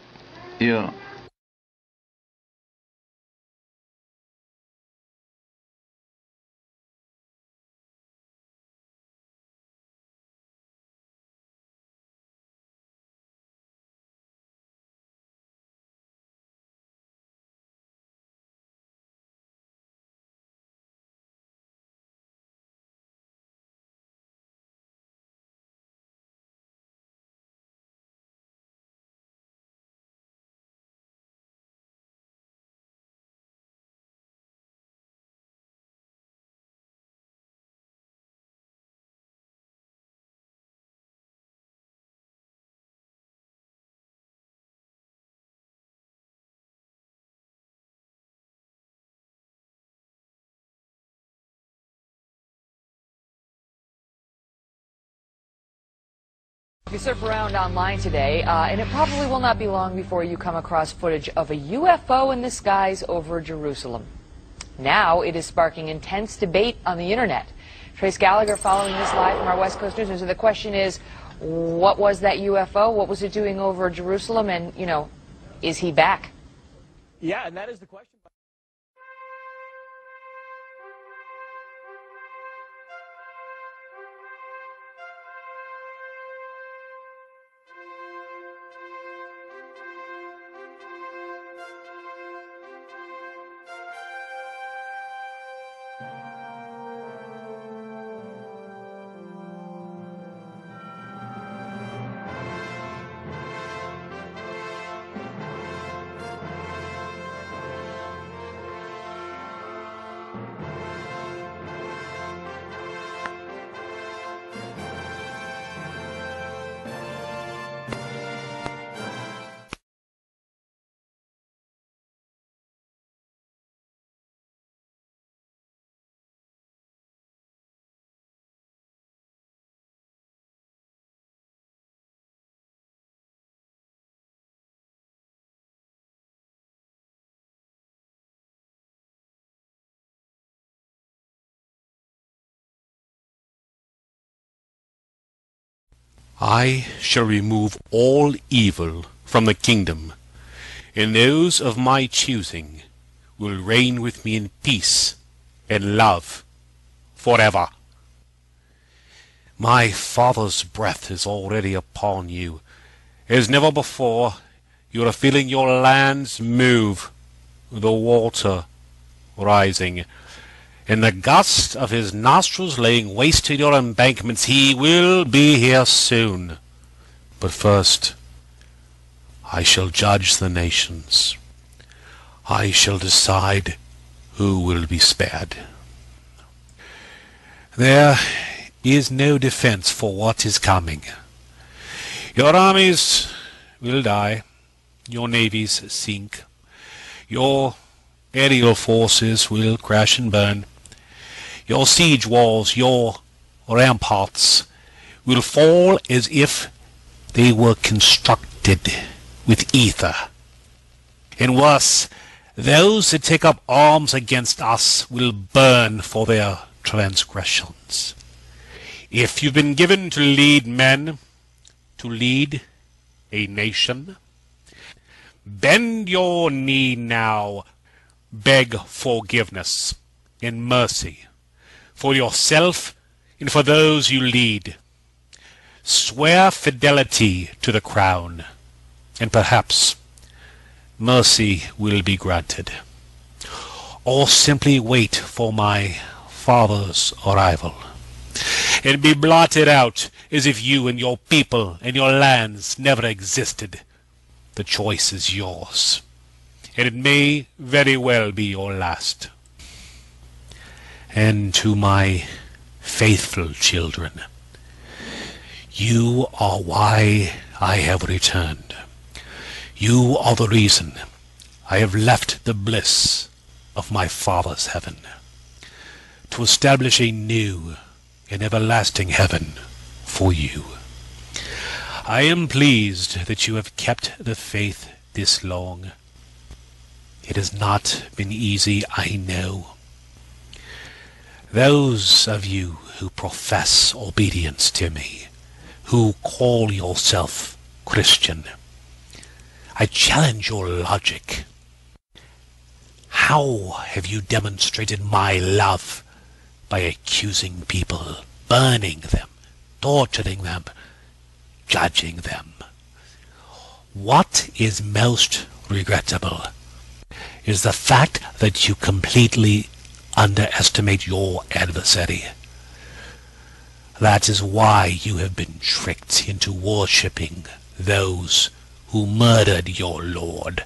If you surf around online today, and it probably will not be long before you come across footage of a UFO in the skies over Jerusalem. Now it is sparking intense debate on the internet. Trace Gallagher following this live from our West Coast News. So the question is, what was that UFO? What was it doing over Jerusalem? And, you know, is he back? Yeah, and that is the question. I shall remove all evil from the kingdom, and those of my choosing will reign with me in peace and love forever. My Father's breath is already upon you. As never before, you are feeling your lands move, the water rising, in the gust of his nostrils laying waste to your embankments. He will be here soon. But first, I shall judge the nations. I shall decide who will be spared. There is no defense for what is coming. Your armies will die, your navies sink, your aerial forces will crash and burn. Your siege walls, your ramparts will fall as if they were constructed with ether. And worse, those that take up arms against us will burn for their transgressions. If you've been given to lead men, to lead a nation, bend your knee now, beg forgiveness and mercy for yourself and for those you lead. Swear fidelity to the crown, and perhaps mercy will be granted. or simply wait for my father's arrival and be blotted out as if you and your people and your lands never existed. The choice is yours, and it may very well be your last. And to my faithful children, you are why I have returned. You are the reason I have left the bliss of my Father's heaven to establish a new and everlasting heaven for you. I am pleased that you have kept the faith this long. It has not been easy, I know. Those of you who profess obedience to me, who call yourself Christian, I challenge your logic. How have you demonstrated my love? By accusing people, burning them, torturing them, judging them. What is most regrettable is the fact that you completely underestimate your adversary. That is why you have been tricked into worshipping those who murdered your Lord.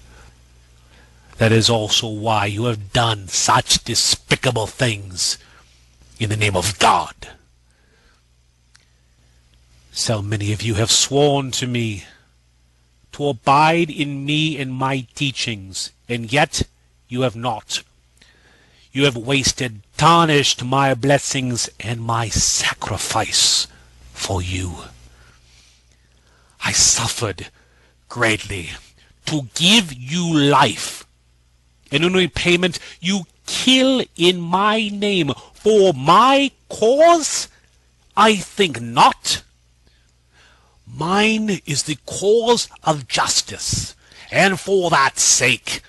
That is also why you have done such despicable things in the name of God. So many of you have sworn to me to abide in me and my teachings, and yet you have not. You have wasted, tarnished my blessings and my sacrifice for you. I suffered greatly to give you life, and in repayment you kill in my name. For my cause? I think not. Mine is the cause of justice, and for that sake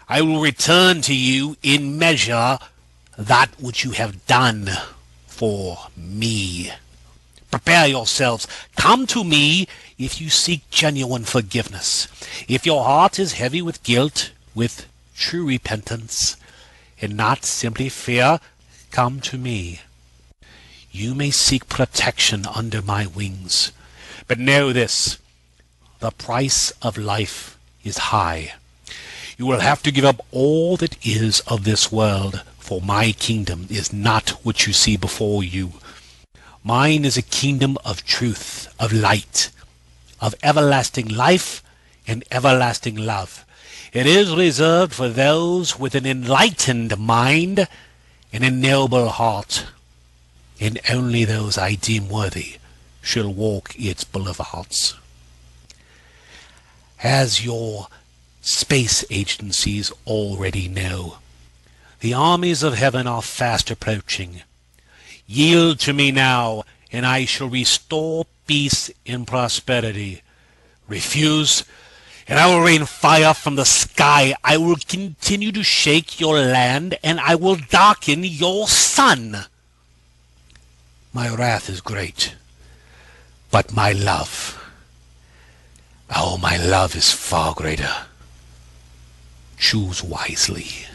I will return to you in measure that which you have done for me. Prepare yourselves. Come to me if you seek genuine forgiveness. If your heart is heavy with guilt, with true repentance, and not simply fear, come to me. You may seek protection under my wings, but know this, the price of life is high. You will have to give up all that is of this world, for my kingdom is not what you see before you. Mine is a kingdom of truth, of light, of everlasting life and everlasting love. It is reserved for those with an enlightened mind and a noble heart, and only those I deem worthy shall walk its boulevards. As your space agencies already know, the armies of heaven are fast approaching. Yield to me now, and I shall restore peace and prosperity. Refuse, and I will rain fire from the sky. I will continue to shake your land, and I will darken your sun. My wrath is great, but my love, oh, my love is far greater. Choose wisely.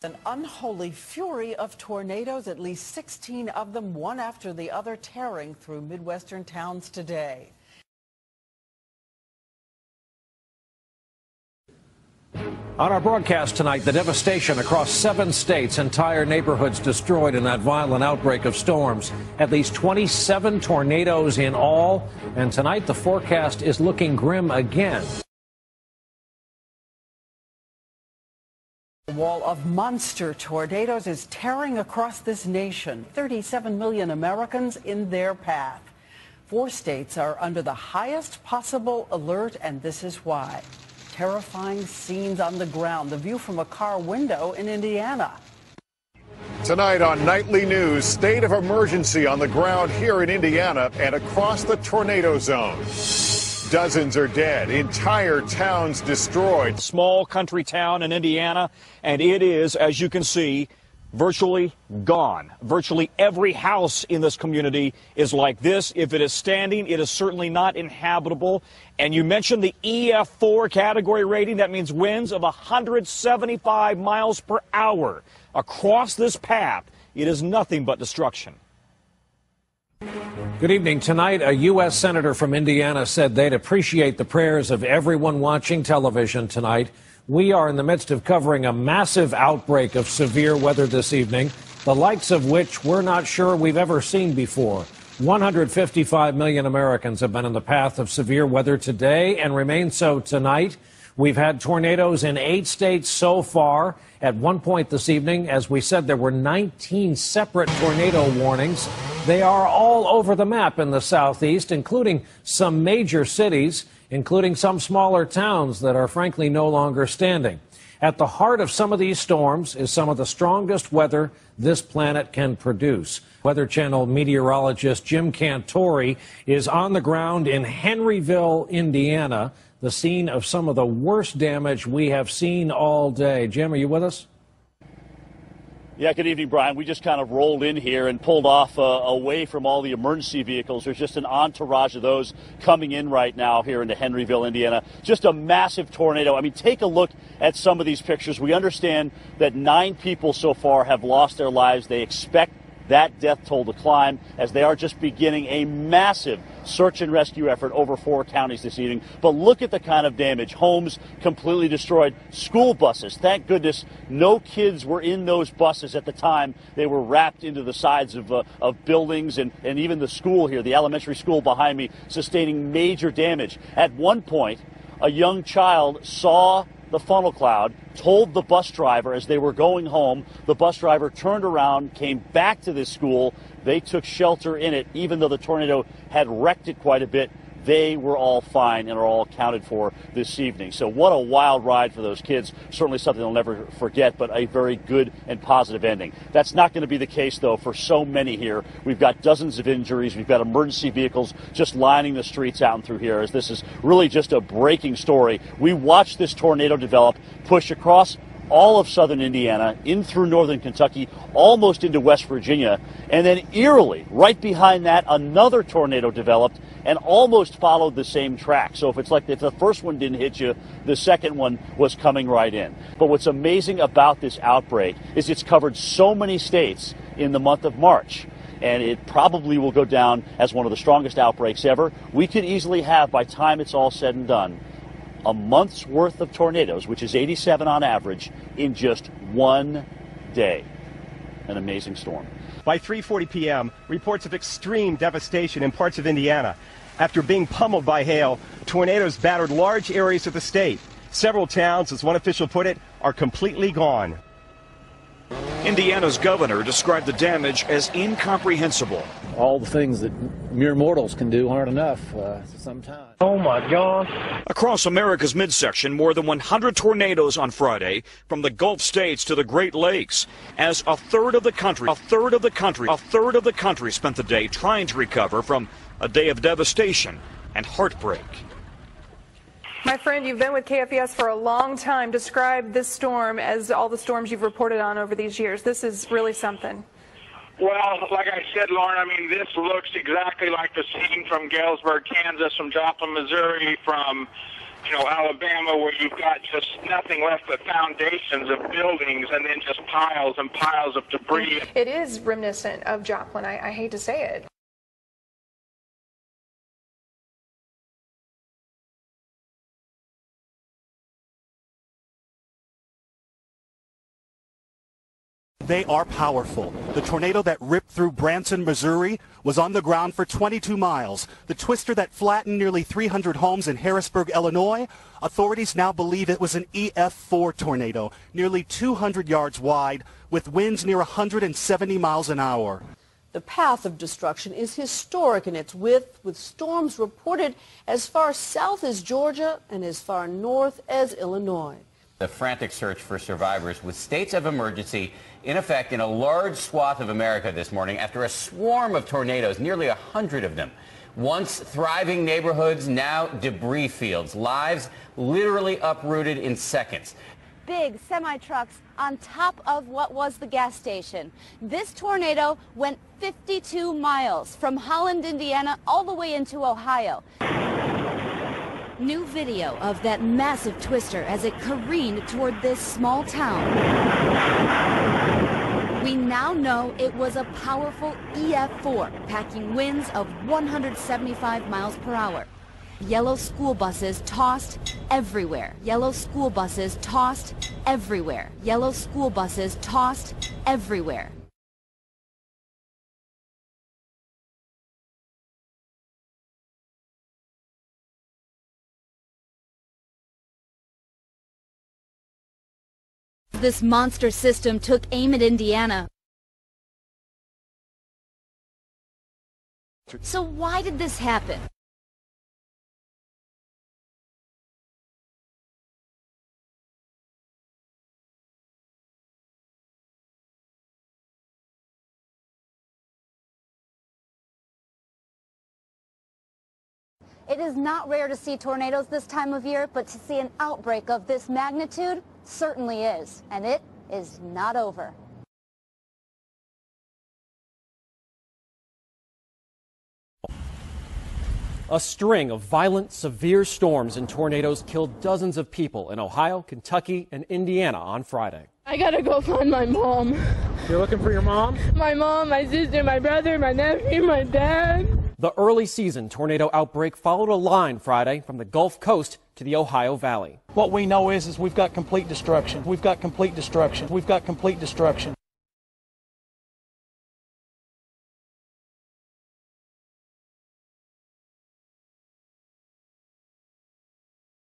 An unholy fury of tornadoes, at least 16 of them, one after the other, tearing through Midwestern towns today. On our broadcast tonight, the devastation across 7 states, entire neighborhoods destroyed in that violent outbreak of storms. At least 27 tornadoes in all. And tonight, the forecast is looking grim again. A wall of monster tornadoes is tearing across this nation. 37 million Americans in their path. 4 states are under the highest possible alert, and this is why. Terrifying scenes on the ground. The view from a car window in Indiana. Tonight on Nightly News, state of emergency on the ground here in Indiana and across the tornado zone. Dozens are dead, entire towns destroyed. Small country town in Indiana, and it is, as you can see, virtually gone. Virtually every house in this community is like this. If it is standing, it is certainly not inhabitable. And you mentioned the EF4 category rating. That means winds of 175 miles per hour. Across this path, it is nothing but destruction. Good evening. Tonight, a U.S. senator from Indiana said they'd appreciate the prayers of everyone watching television tonight. We are in the midst of covering a massive outbreak of severe weather this evening, the likes of which we're not sure we've ever seen before. 155 million Americans have been in the path of severe weather today and remain so tonight. We've had tornadoes in 8 states so far. At one point this evening, as we said, there were 19 separate tornado warnings. They are all over the map in the southeast, including some major cities, including some smaller towns that are frankly no longer standing. At the heart of some of these storms is some of the strongest weather this planet can produce. Weather Channel meteorologist Jim Cantori is on the ground in Henryville, Indiana, the scene of some of the worst damage we have seen all day. Jim, are you with us? Yeah, good evening, Brian. We just kind of rolled in here and pulled off away from all the emergency vehicles. There's just an entourage of those coming in right now here into Henryville, Indiana. Just a massive tornado. I mean, take a look at some of these pictures. We understand that 9 people so far have lost their lives. They expect that death toll to climb as they are just beginning a massive search and rescue effort over 4 counties this evening. But look at the kind of damage. Homes completely destroyed. School buses. Thank goodness no kids were in those buses at the time. They were wrapped into the sides of buildings and even the school here, the elementary school behind me, sustaining major damage. At one point, a young child saw the funnel cloud, told the bus driver as they were going home. The bus driver turned around, came back to this school. They took shelter in it, even though the tornado had wrecked it quite a bit. They were all fine and are all accounted for this evening. So what a wild ride for those kids. Certainly something they'll never forget, but a very good and positive ending. That's not going to be the case, though, for so many here. We've got dozens of injuries. We've got emergency vehicles just lining the streets out and through here, as this is really just a breaking story. We watched this tornado develop, push across all of southern Indiana, in through northern Kentucky, almost into West Virginia, and then eerily, right behind that, another tornado developed and almost followed the same track. So if the first one didn't hit you, the second one was coming right in. But what's amazing about this outbreak is it's covered so many states in the month of March, and it probably will go down as one of the strongest outbreaks ever. We could easily have, by the time it's all said and done, a month's worth of tornadoes, which is 87 on average, in just one day. An amazing storm. By 3:40 p.m., reports of extreme devastation in parts of Indiana. After being pummeled by hail, tornadoes battered large areas of the state. Several towns, as one official put it, are completely gone. Indiana's governor described the damage as incomprehensible. All the things that mere mortals can do aren't enough sometimes. Oh my God. Across America's midsection, more than 100 tornadoes on Friday, from the Gulf states to the Great Lakes, as a third of the country spent the day trying to recover from a day of devastation and heartbreak. My friend, you've been with KFES for a long time. Describe this storm as all the storms you've reported on over these years. This is really something. Well, like I said, Lauren, I mean, this looks exactly like the scene from Galesburg, Kansas, from Joplin, Missouri, from Alabama, where you've got just nothing left but foundations of buildings and then just piles and piles of debris. It is reminiscent of Joplin. I hate to say it. They are powerful. The tornado that ripped through Branson, Missouri was on the ground for 22 miles. The twister that flattened nearly 300 homes in Harrisburg, Illinois, authorities now believe it was an EF4 tornado, nearly 200 yards wide, with winds near 170 miles an hour. The path of destruction is historic in its width, with storms reported as far south as Georgia and as far north as Illinois. The frantic search for survivors with states of emergency in effect in a large swath of America this morning after a swarm of tornadoes, nearly 100 of them. Once thriving neighborhoods, now debris fields, lives literally uprooted in seconds. Big semi-trucks on top of what was the gas station. This tornado went 52 miles from Holland, Indiana, all the way into Ohio. New video of that massive twister as it careened toward this small town. We now know it was a powerful EF4, packing winds of 175 miles per hour. Yellow school buses tossed everywhere. Yellow school buses tossed everywhere. Yellow school buses tossed everywhere. This monster system took aim at Indiana. So why did this happen? It is not rare to see tornadoes this time of year, but to see an outbreak of this magnitude certainly is, and it is not over. A string of violent, severe storms and tornadoes killed dozens of people in Ohio, Kentucky, and Indiana on Friday. I gotta go find my mom. You're looking for your mom? My mom, my sister, my brother, my nephew, my dad. The early season tornado outbreak followed a line Friday from the Gulf Coast to the Ohio Valley. What we know is we've got complete destruction. We've got complete destruction. We've got complete destruction.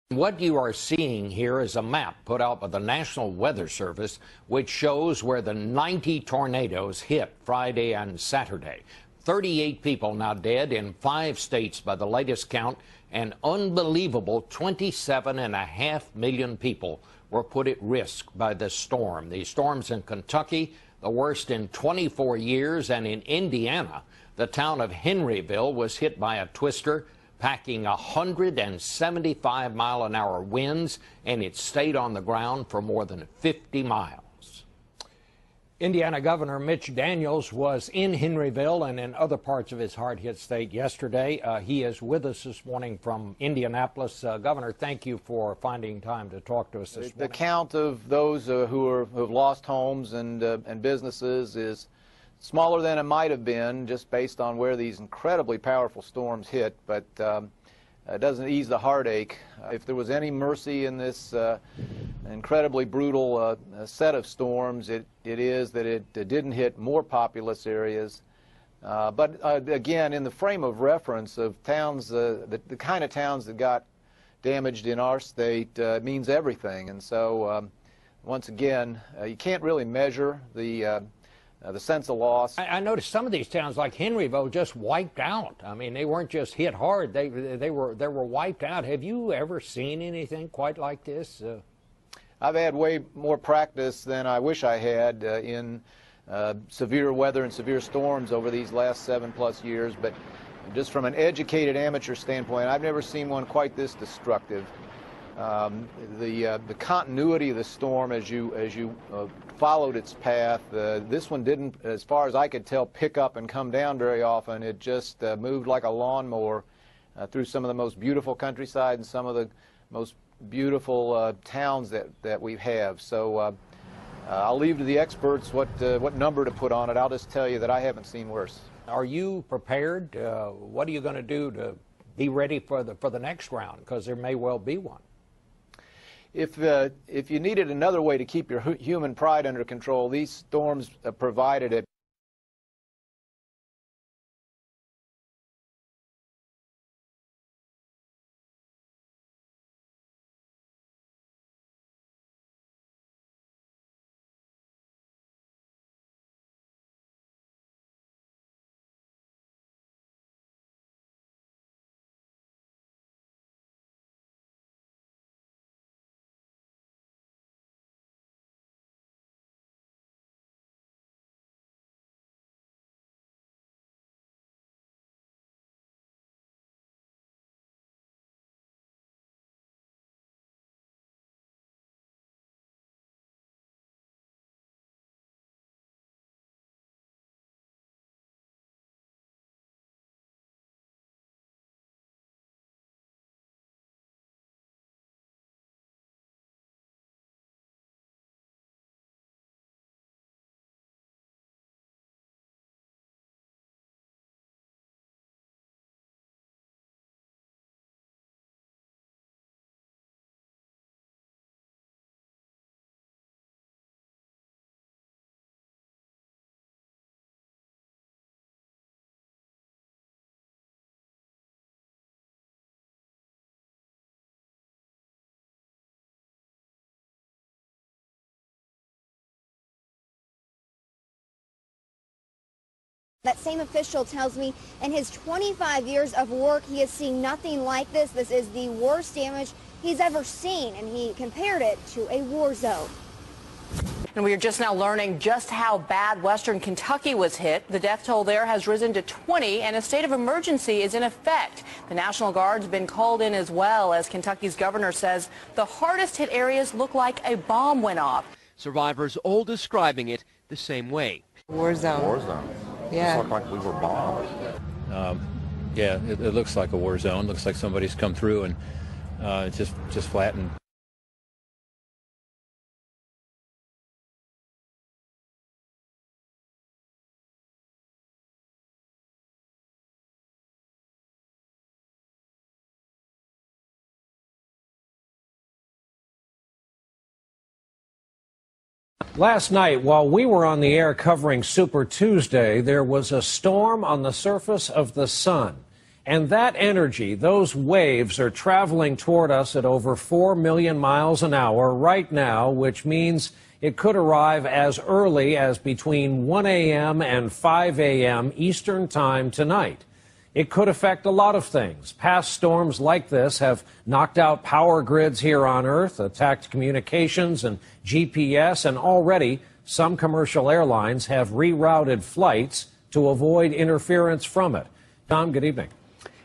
What you are seeing here is a map put out by the National Weather Service, which shows where the 90 tornadoes hit Friday and Saturday. 38 people now dead in 5 states by the latest count. An unbelievable 27.5 million people were put at risk by the storm. These storms in Kentucky, the worst in 24 years, and in Indiana, the town of Henryville was hit by a twister packing 175-mile-an-hour winds, and it stayed on the ground for more than 50 miles. Indiana Governor Mitch Daniels was in Henryville and in other parts of his hard-hit state yesterday. He is with us this morning from Indianapolis. Governor, thank you for finding time to talk to us this morning. The count of those who have lost homes and businesses is smaller than it might have been, just based on where these incredibly powerful storms hit, but it doesn't ease the heartache. If there was any mercy in this incredibly brutal set of storms, it is that it didn't hit more populous areas. But again, in the frame of reference of towns, the kind of towns that got damaged in our state means everything. And so, once again, you can't really measure the sense of loss. I noticed some of these towns, like Henryville, just wiped out. I mean, they weren't just hit hard; they were wiped out. Have you ever seen anything quite like this? I've had way more practice than I wish I had in severe weather and severe storms over these last 7+ years. But just from an educated amateur standpoint, I've never seen one quite this destructive. The continuity of the storm as you followed its path, this one didn't, as far as I could tell, pick up and come down very often. It just moved like a lawnmower through some of the most beautiful countryside and some of the most beautiful towns that we have. So I'll leave to the experts what number to put on it. I'll just tell you that I haven't seen worse. Are you prepared? What are you going to do to be ready for the next round? Because there may well be one. If you needed another way to keep your human pride under control, these storms provided it. That same official tells me in his 25 years of work, he has seen nothing like this. This is the worst damage he's ever seen, and he compared it to a war zone. And we are just now learning just how bad western Kentucky was hit. The death toll there has risen to 20, and a state of emergency is in effect. The National Guard's been called in as well, as Kentucky's governor says the hardest hit areas look like a bomb went off. Survivors all describing it the same way. War zone. War zone. Yeah. It looked like we were bombed. Yeah, it looks like a war zone. Looks like somebody's come through and just flattened. Last night, while we were on the air covering Super Tuesday, there was a storm on the surface of the sun. And that energy, those waves, are traveling toward us at over 4 million miles an hour right now, which means it could arrive as early as between 1 a.m. and 5 a.m. Eastern Time tonight. It could affect a lot of things. Past storms like this have knocked out power grids here on Earth, attacked communications and GPS, and already some commercial airlines have rerouted flights to avoid interference from it. Tom, good evening.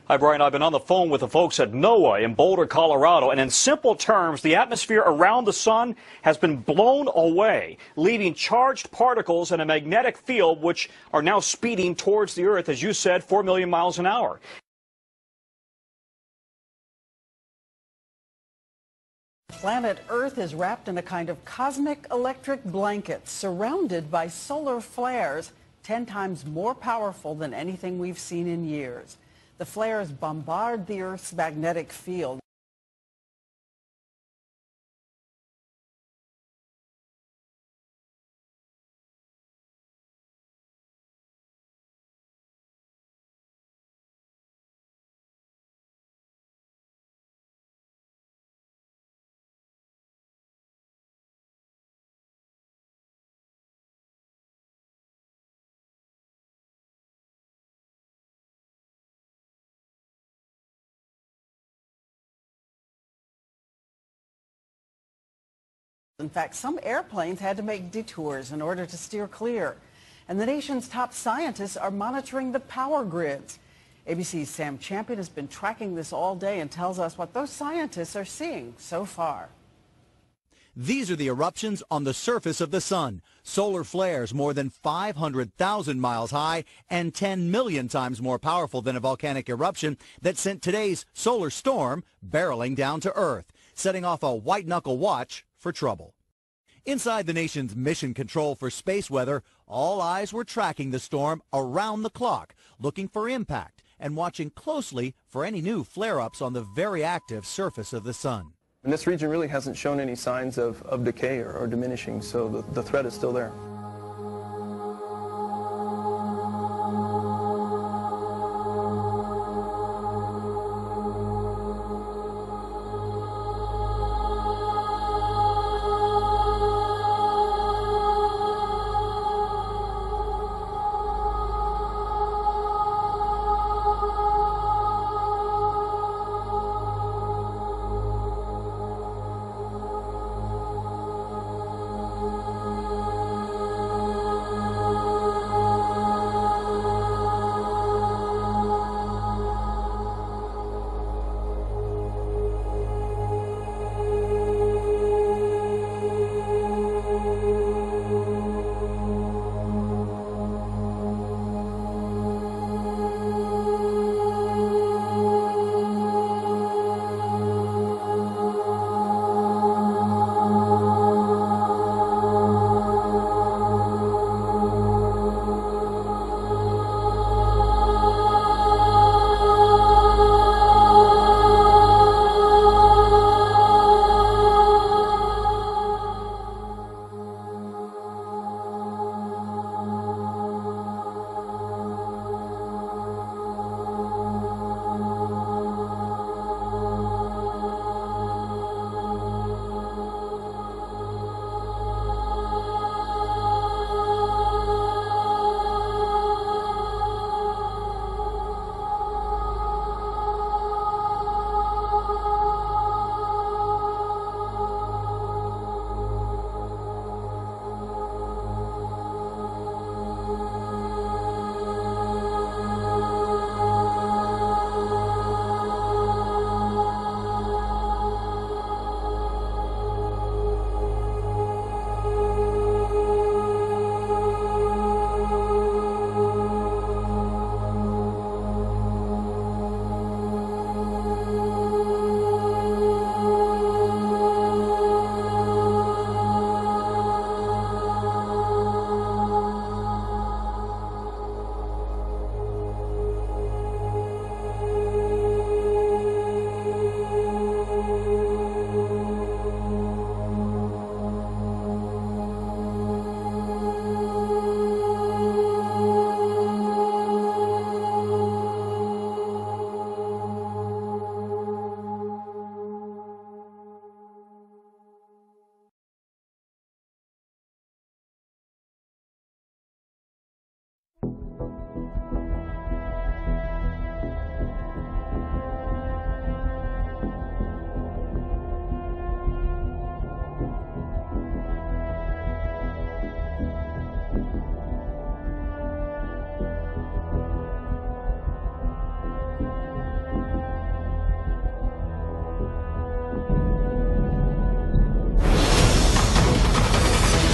Hi, Brian. I've been on the phone with the folks at NOAA in Boulder, Colorado, and in simple terms, the atmosphere around the sun has been blown away, leaving charged particles in a magnetic field which are now speeding towards the Earth, as you said, 4 million miles an hour. Planet Earth is wrapped in a kind of cosmic electric blanket surrounded by solar flares 10 times more powerful than anything we've seen in years. The flares bombard the Earth's magnetic field. In fact, some airplanes had to make detours in order to steer clear. And the nation's top scientists are monitoring the power grids. ABC's Sam Champion has been tracking this all day and tells us what those scientists are seeing so far. These are the eruptions on the surface of the sun. Solar flares more than 500,000 miles high and 10 million times more powerful than a volcanic eruption that sent today's solar storm barreling down to Earth. setting off a white-knuckle watch for trouble. Inside the nation's mission control for space weather, all eyes were tracking the storm around the clock, looking for impact and watching closely for any new flare-ups on the very active surface of the sun. And this region really hasn't shown any signs of decay or diminishing, so the threat is still there.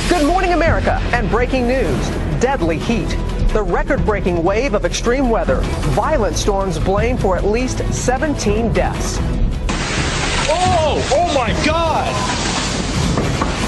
Good morning, America, and breaking news. Deadly heat. The record-breaking wave of extreme weather. Violent storms blamed for at least 17 deaths. Oh my God!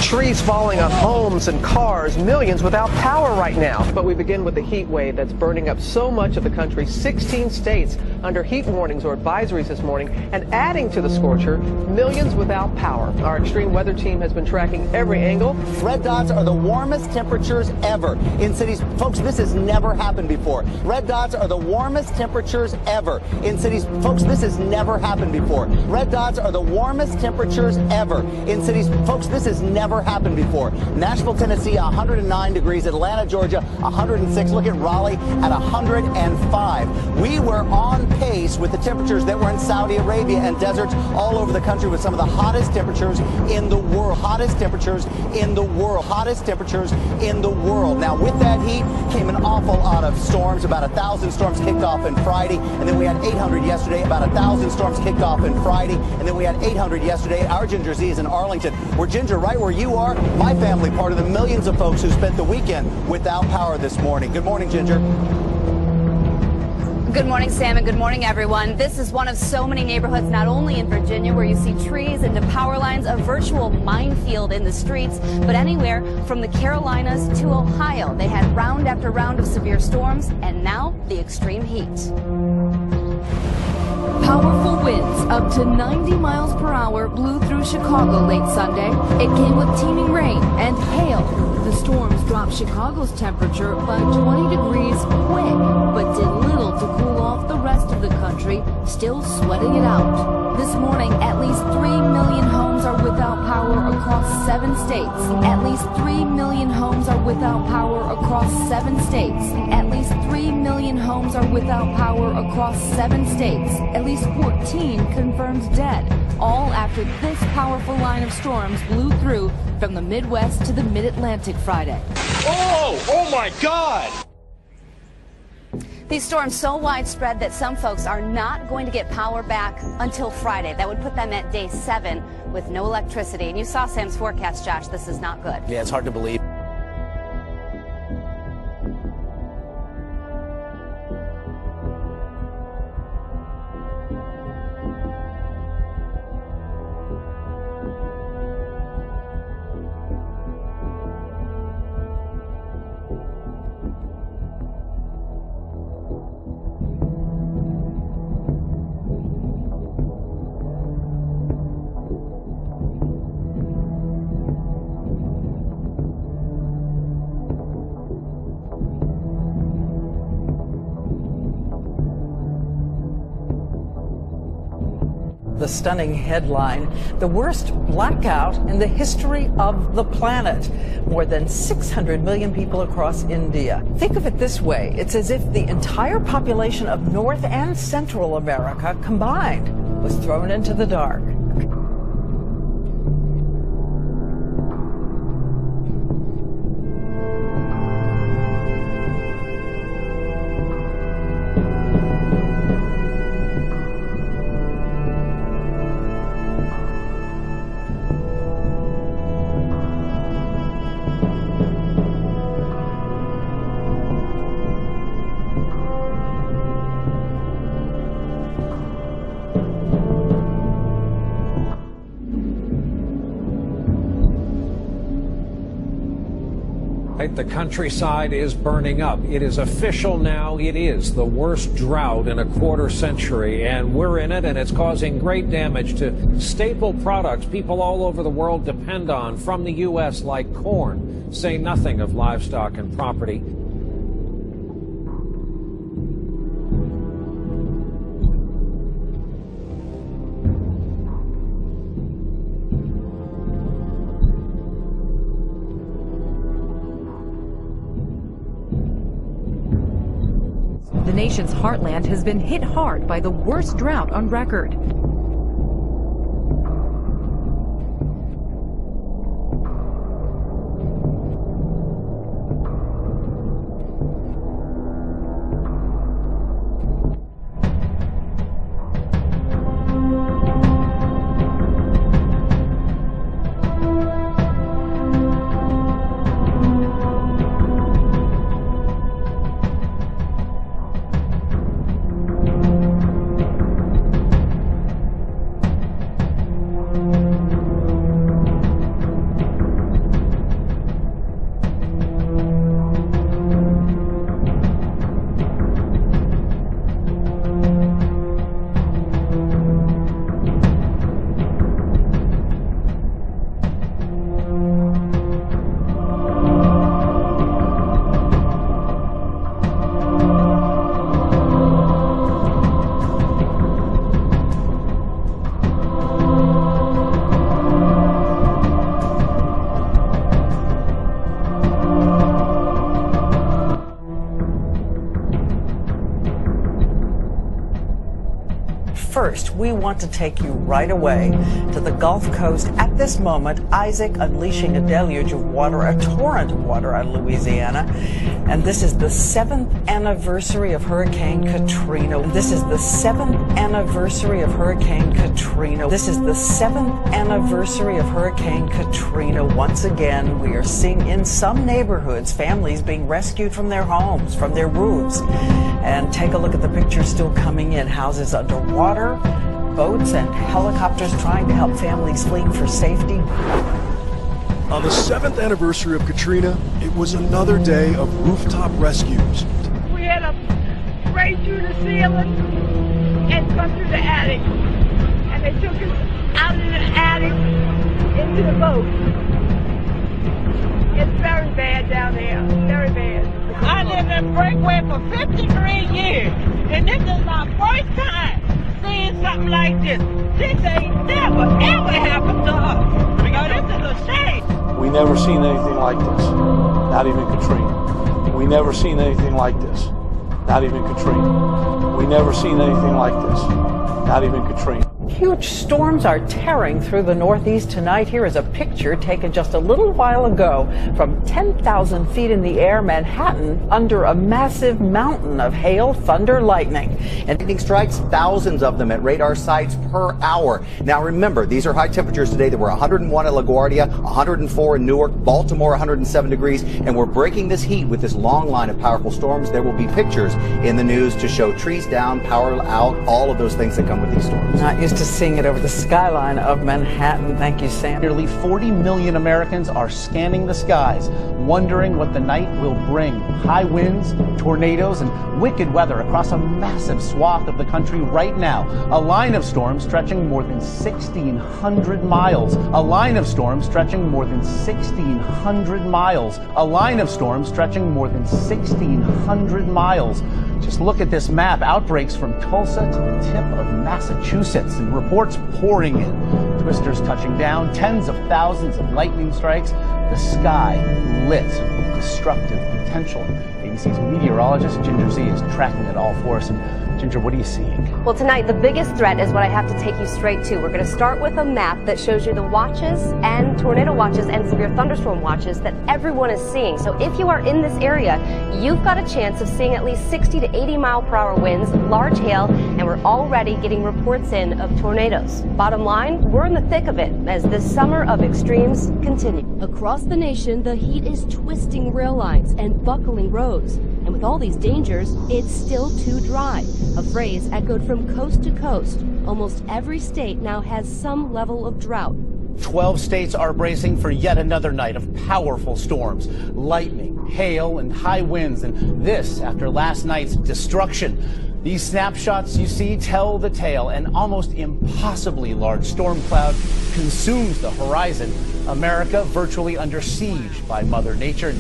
Trees falling on homes and cars, millions without power right now. But we begin with the heat wave that's burning up so much of the country. 16 states under heat warnings or advisories this morning, and adding to the scorcher, millions without power. Our extreme weather team has been tracking every angle. Red dots are the warmest temperatures ever in cities. Folks, this has never happened before. Red dots are the warmest temperatures ever in cities. Folks, this has never happened before. Red dots are the warmest temperatures ever in cities. Folks, this has never happened before. Nashville, Tennessee, 109 degrees. Atlanta, Georgia, 106. Look at Raleigh at 105. We were on pace with the temperatures that were in Saudi Arabia and deserts all over the country with some of the hottest temperatures in the world. Hottest temperatures in the world. Hottest temperatures in the world. Now, with that heat came an awful lot of storms. About 1,000 storms kicked off on Friday, and then we had 800 yesterday. About 1,000 storms kicked off on Friday, and then we had 800 yesterday. Our Ginger Z is in Arlington. We're Ginger, right where you are. My family, part of the millions of folks who spent the weekend without power this morning. Good morning, Ginger. Good morning, Sam, and good morning, everyone. This is one of so many neighborhoods, not only in Virginia, where you see trees and the power lines, a virtual minefield in the streets, but anywhere from the Carolinas to Ohio. They had round after round of severe storms, and now the extreme heat. Powerful winds up to 90 miles per hour blew through Chicago late Sunday. It came with teeming rain and hail. The storms dropped Chicago's temperature by 20 degrees quick, but did little to cool off the rest of the country, still sweating it out. This morning, at least 3 million homes are without power across 7 states. At least 3 million homes are without power across 7 states. At least 3 million homes are without power across 7 states. At least 14 confirmed dead, all after this powerful line of storms blew through from the Midwest to the Mid-Atlantic Friday. Oh my God! These storms so widespread that some folks are not going to get power back until Friday. That would put them at day 7 with no electricity. And you saw Sam's forecast, Josh. This is not good. Yeah, it's hard to believe. The stunning headline, the worst blackout in the history of the planet. More than 600 million people across India. Think of it this way. It's as if the entire population of North and Central America combined was thrown into the dark. The countryside is burning up. It is official now. It is the worst drought in a quarter century, and we're in it, and it's causing great damage to staple products people all over the world depend on from the U.S., like corn, say nothing of livestock and property. The nation's heartland has been hit hard by the worst drought on record. first, we want to take you right away to the Gulf Coast. At this moment, Isaac unleashing a deluge of water, a torrent of water out of Louisiana. And this is the 7th anniversary of Hurricane Katrina. This is the 7th anniversary of Hurricane Katrina. This is the 7th anniversary of Hurricane Katrina. Once again, we are seeing in some neighborhoods families being rescued from their homes, from their roofs. And take a look at the pictures still coming in. Houses underwater, boats and helicopters trying to help families fleeing for safety. On the 7th anniversary of Katrina, it was another day of rooftop rescues. We had to break through the ceiling and come through the attic. And they took us out of the attic into the boat. It's very bad down there, very bad. I lived in Breakaway for 53 years, and this is my first time seeing something like this. This ain't never, ever happened to us. Because this is a shame. We never seen anything like this, not even Katrina. We never seen anything like this, not even Katrina. We never seen anything like this, not even Katrina. Huge storms are tearing through the Northeast tonight. Here is a picture taken just a little while ago from 10,000 feet in the air, Manhattan, under a massive mountain of hail, thunder, lightning. And lightning strikes, thousands of them at radar sites per hour. Now remember, these are high temperatures today. There were 101 at LaGuardia, 104 in Newark, Baltimore 107 degrees, and we're breaking this heat with this long line of powerful storms. There will be pictures in the news to show trees down, power out, all of those things that come with these storms. Not used to seeing it over the skyline of Manhattan. Thank you, Sam. Nearly 40 million Americans are scanning the skies, wondering what the night will bring. High winds, tornadoes, and wicked weather across a massive swath of the country right now. A line of storms stretching more than 1,600 miles. A line of storms stretching more than 1,600 miles. A line of storms stretching more than 1,600 miles. Just look at this map. Outbreaks from Tulsa to the tip of Massachusetts, and reports pouring in. Twisters touching down, tens of thousands of lightning strikes. The sky lit with destructive potential. ABC's meteorologist Ginger Z is tracking it all for us. And Ginger, what are you seeing? Well, tonight, the biggest threat is what I have to take you straight to. We're going to start with a map that shows you the watches and tornado watches and severe thunderstorm watches that everyone is seeing. So if you are in this area, you've got a chance of seeing at least 60 to 80 mile per hour winds, large hail, and we're already getting reports in of tornadoes. Bottom line, we're in the thick of it as this summer of extremes continue. Across the nation, the heat is twisting rail lines and buckling roads. And with all these dangers, it's still too dry. A phrase echoed from coast to coast. Almost every state now has some level of drought. 12 states are bracing for yet another night of powerful storms, lightning, hail, and high winds. And this after last night's destruction. These snapshots you see tell the tale. An almost impossibly large storm cloud consumes the horizon. America virtually under siege by Mother Nature.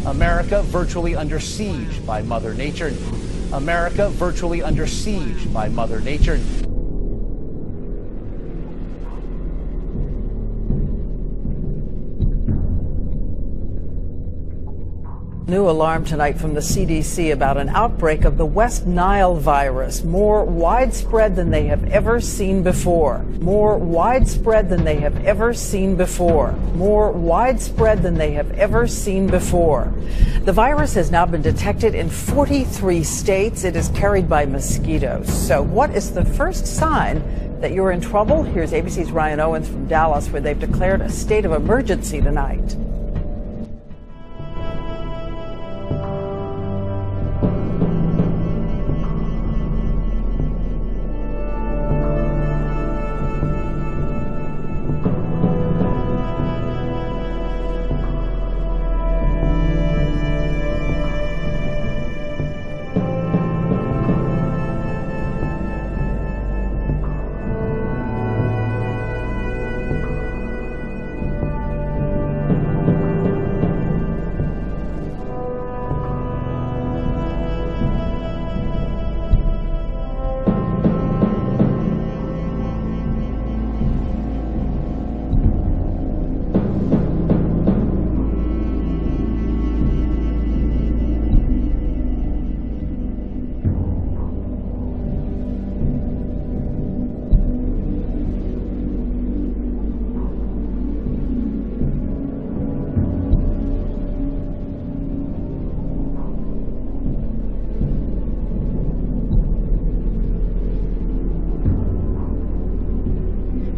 America virtually under siege by Mother Nature. America virtually under siege by Mother Nature. New alarm tonight from the CDC about an outbreak of the West Nile virus, more widespread than they have ever seen before. More widespread than they have ever seen before. More widespread than they have ever seen before. The virus has now been detected in 43 states. It is carried by mosquitoes. So what is the first sign that you're in trouble? Here's ABC's Ryan Owens from Dallas, where they've declared a state of emergency tonight.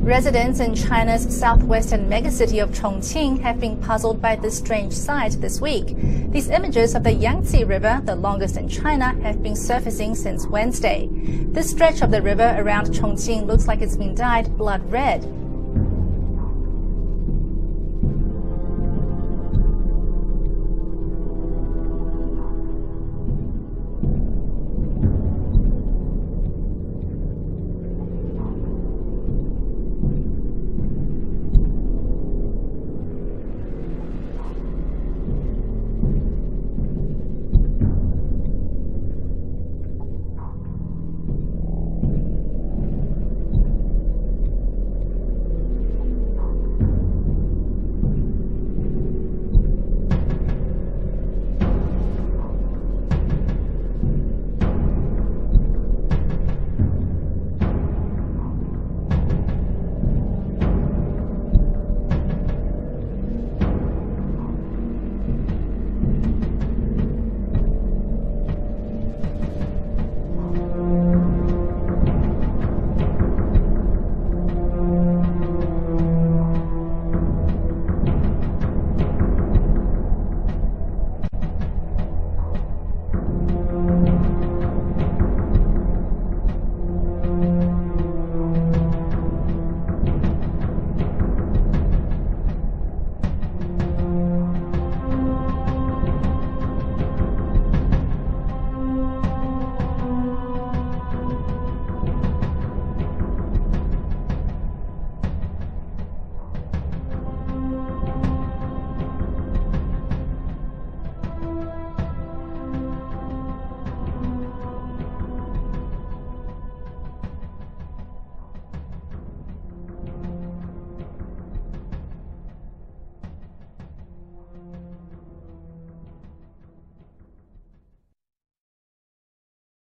Residents in China's southwestern megacity of Chongqing have been puzzled by this strange sight this week. These images of the Yangtze River, the longest in China, have been surfacing since Wednesday. This stretch of the river around Chongqing looks like it's been dyed blood red.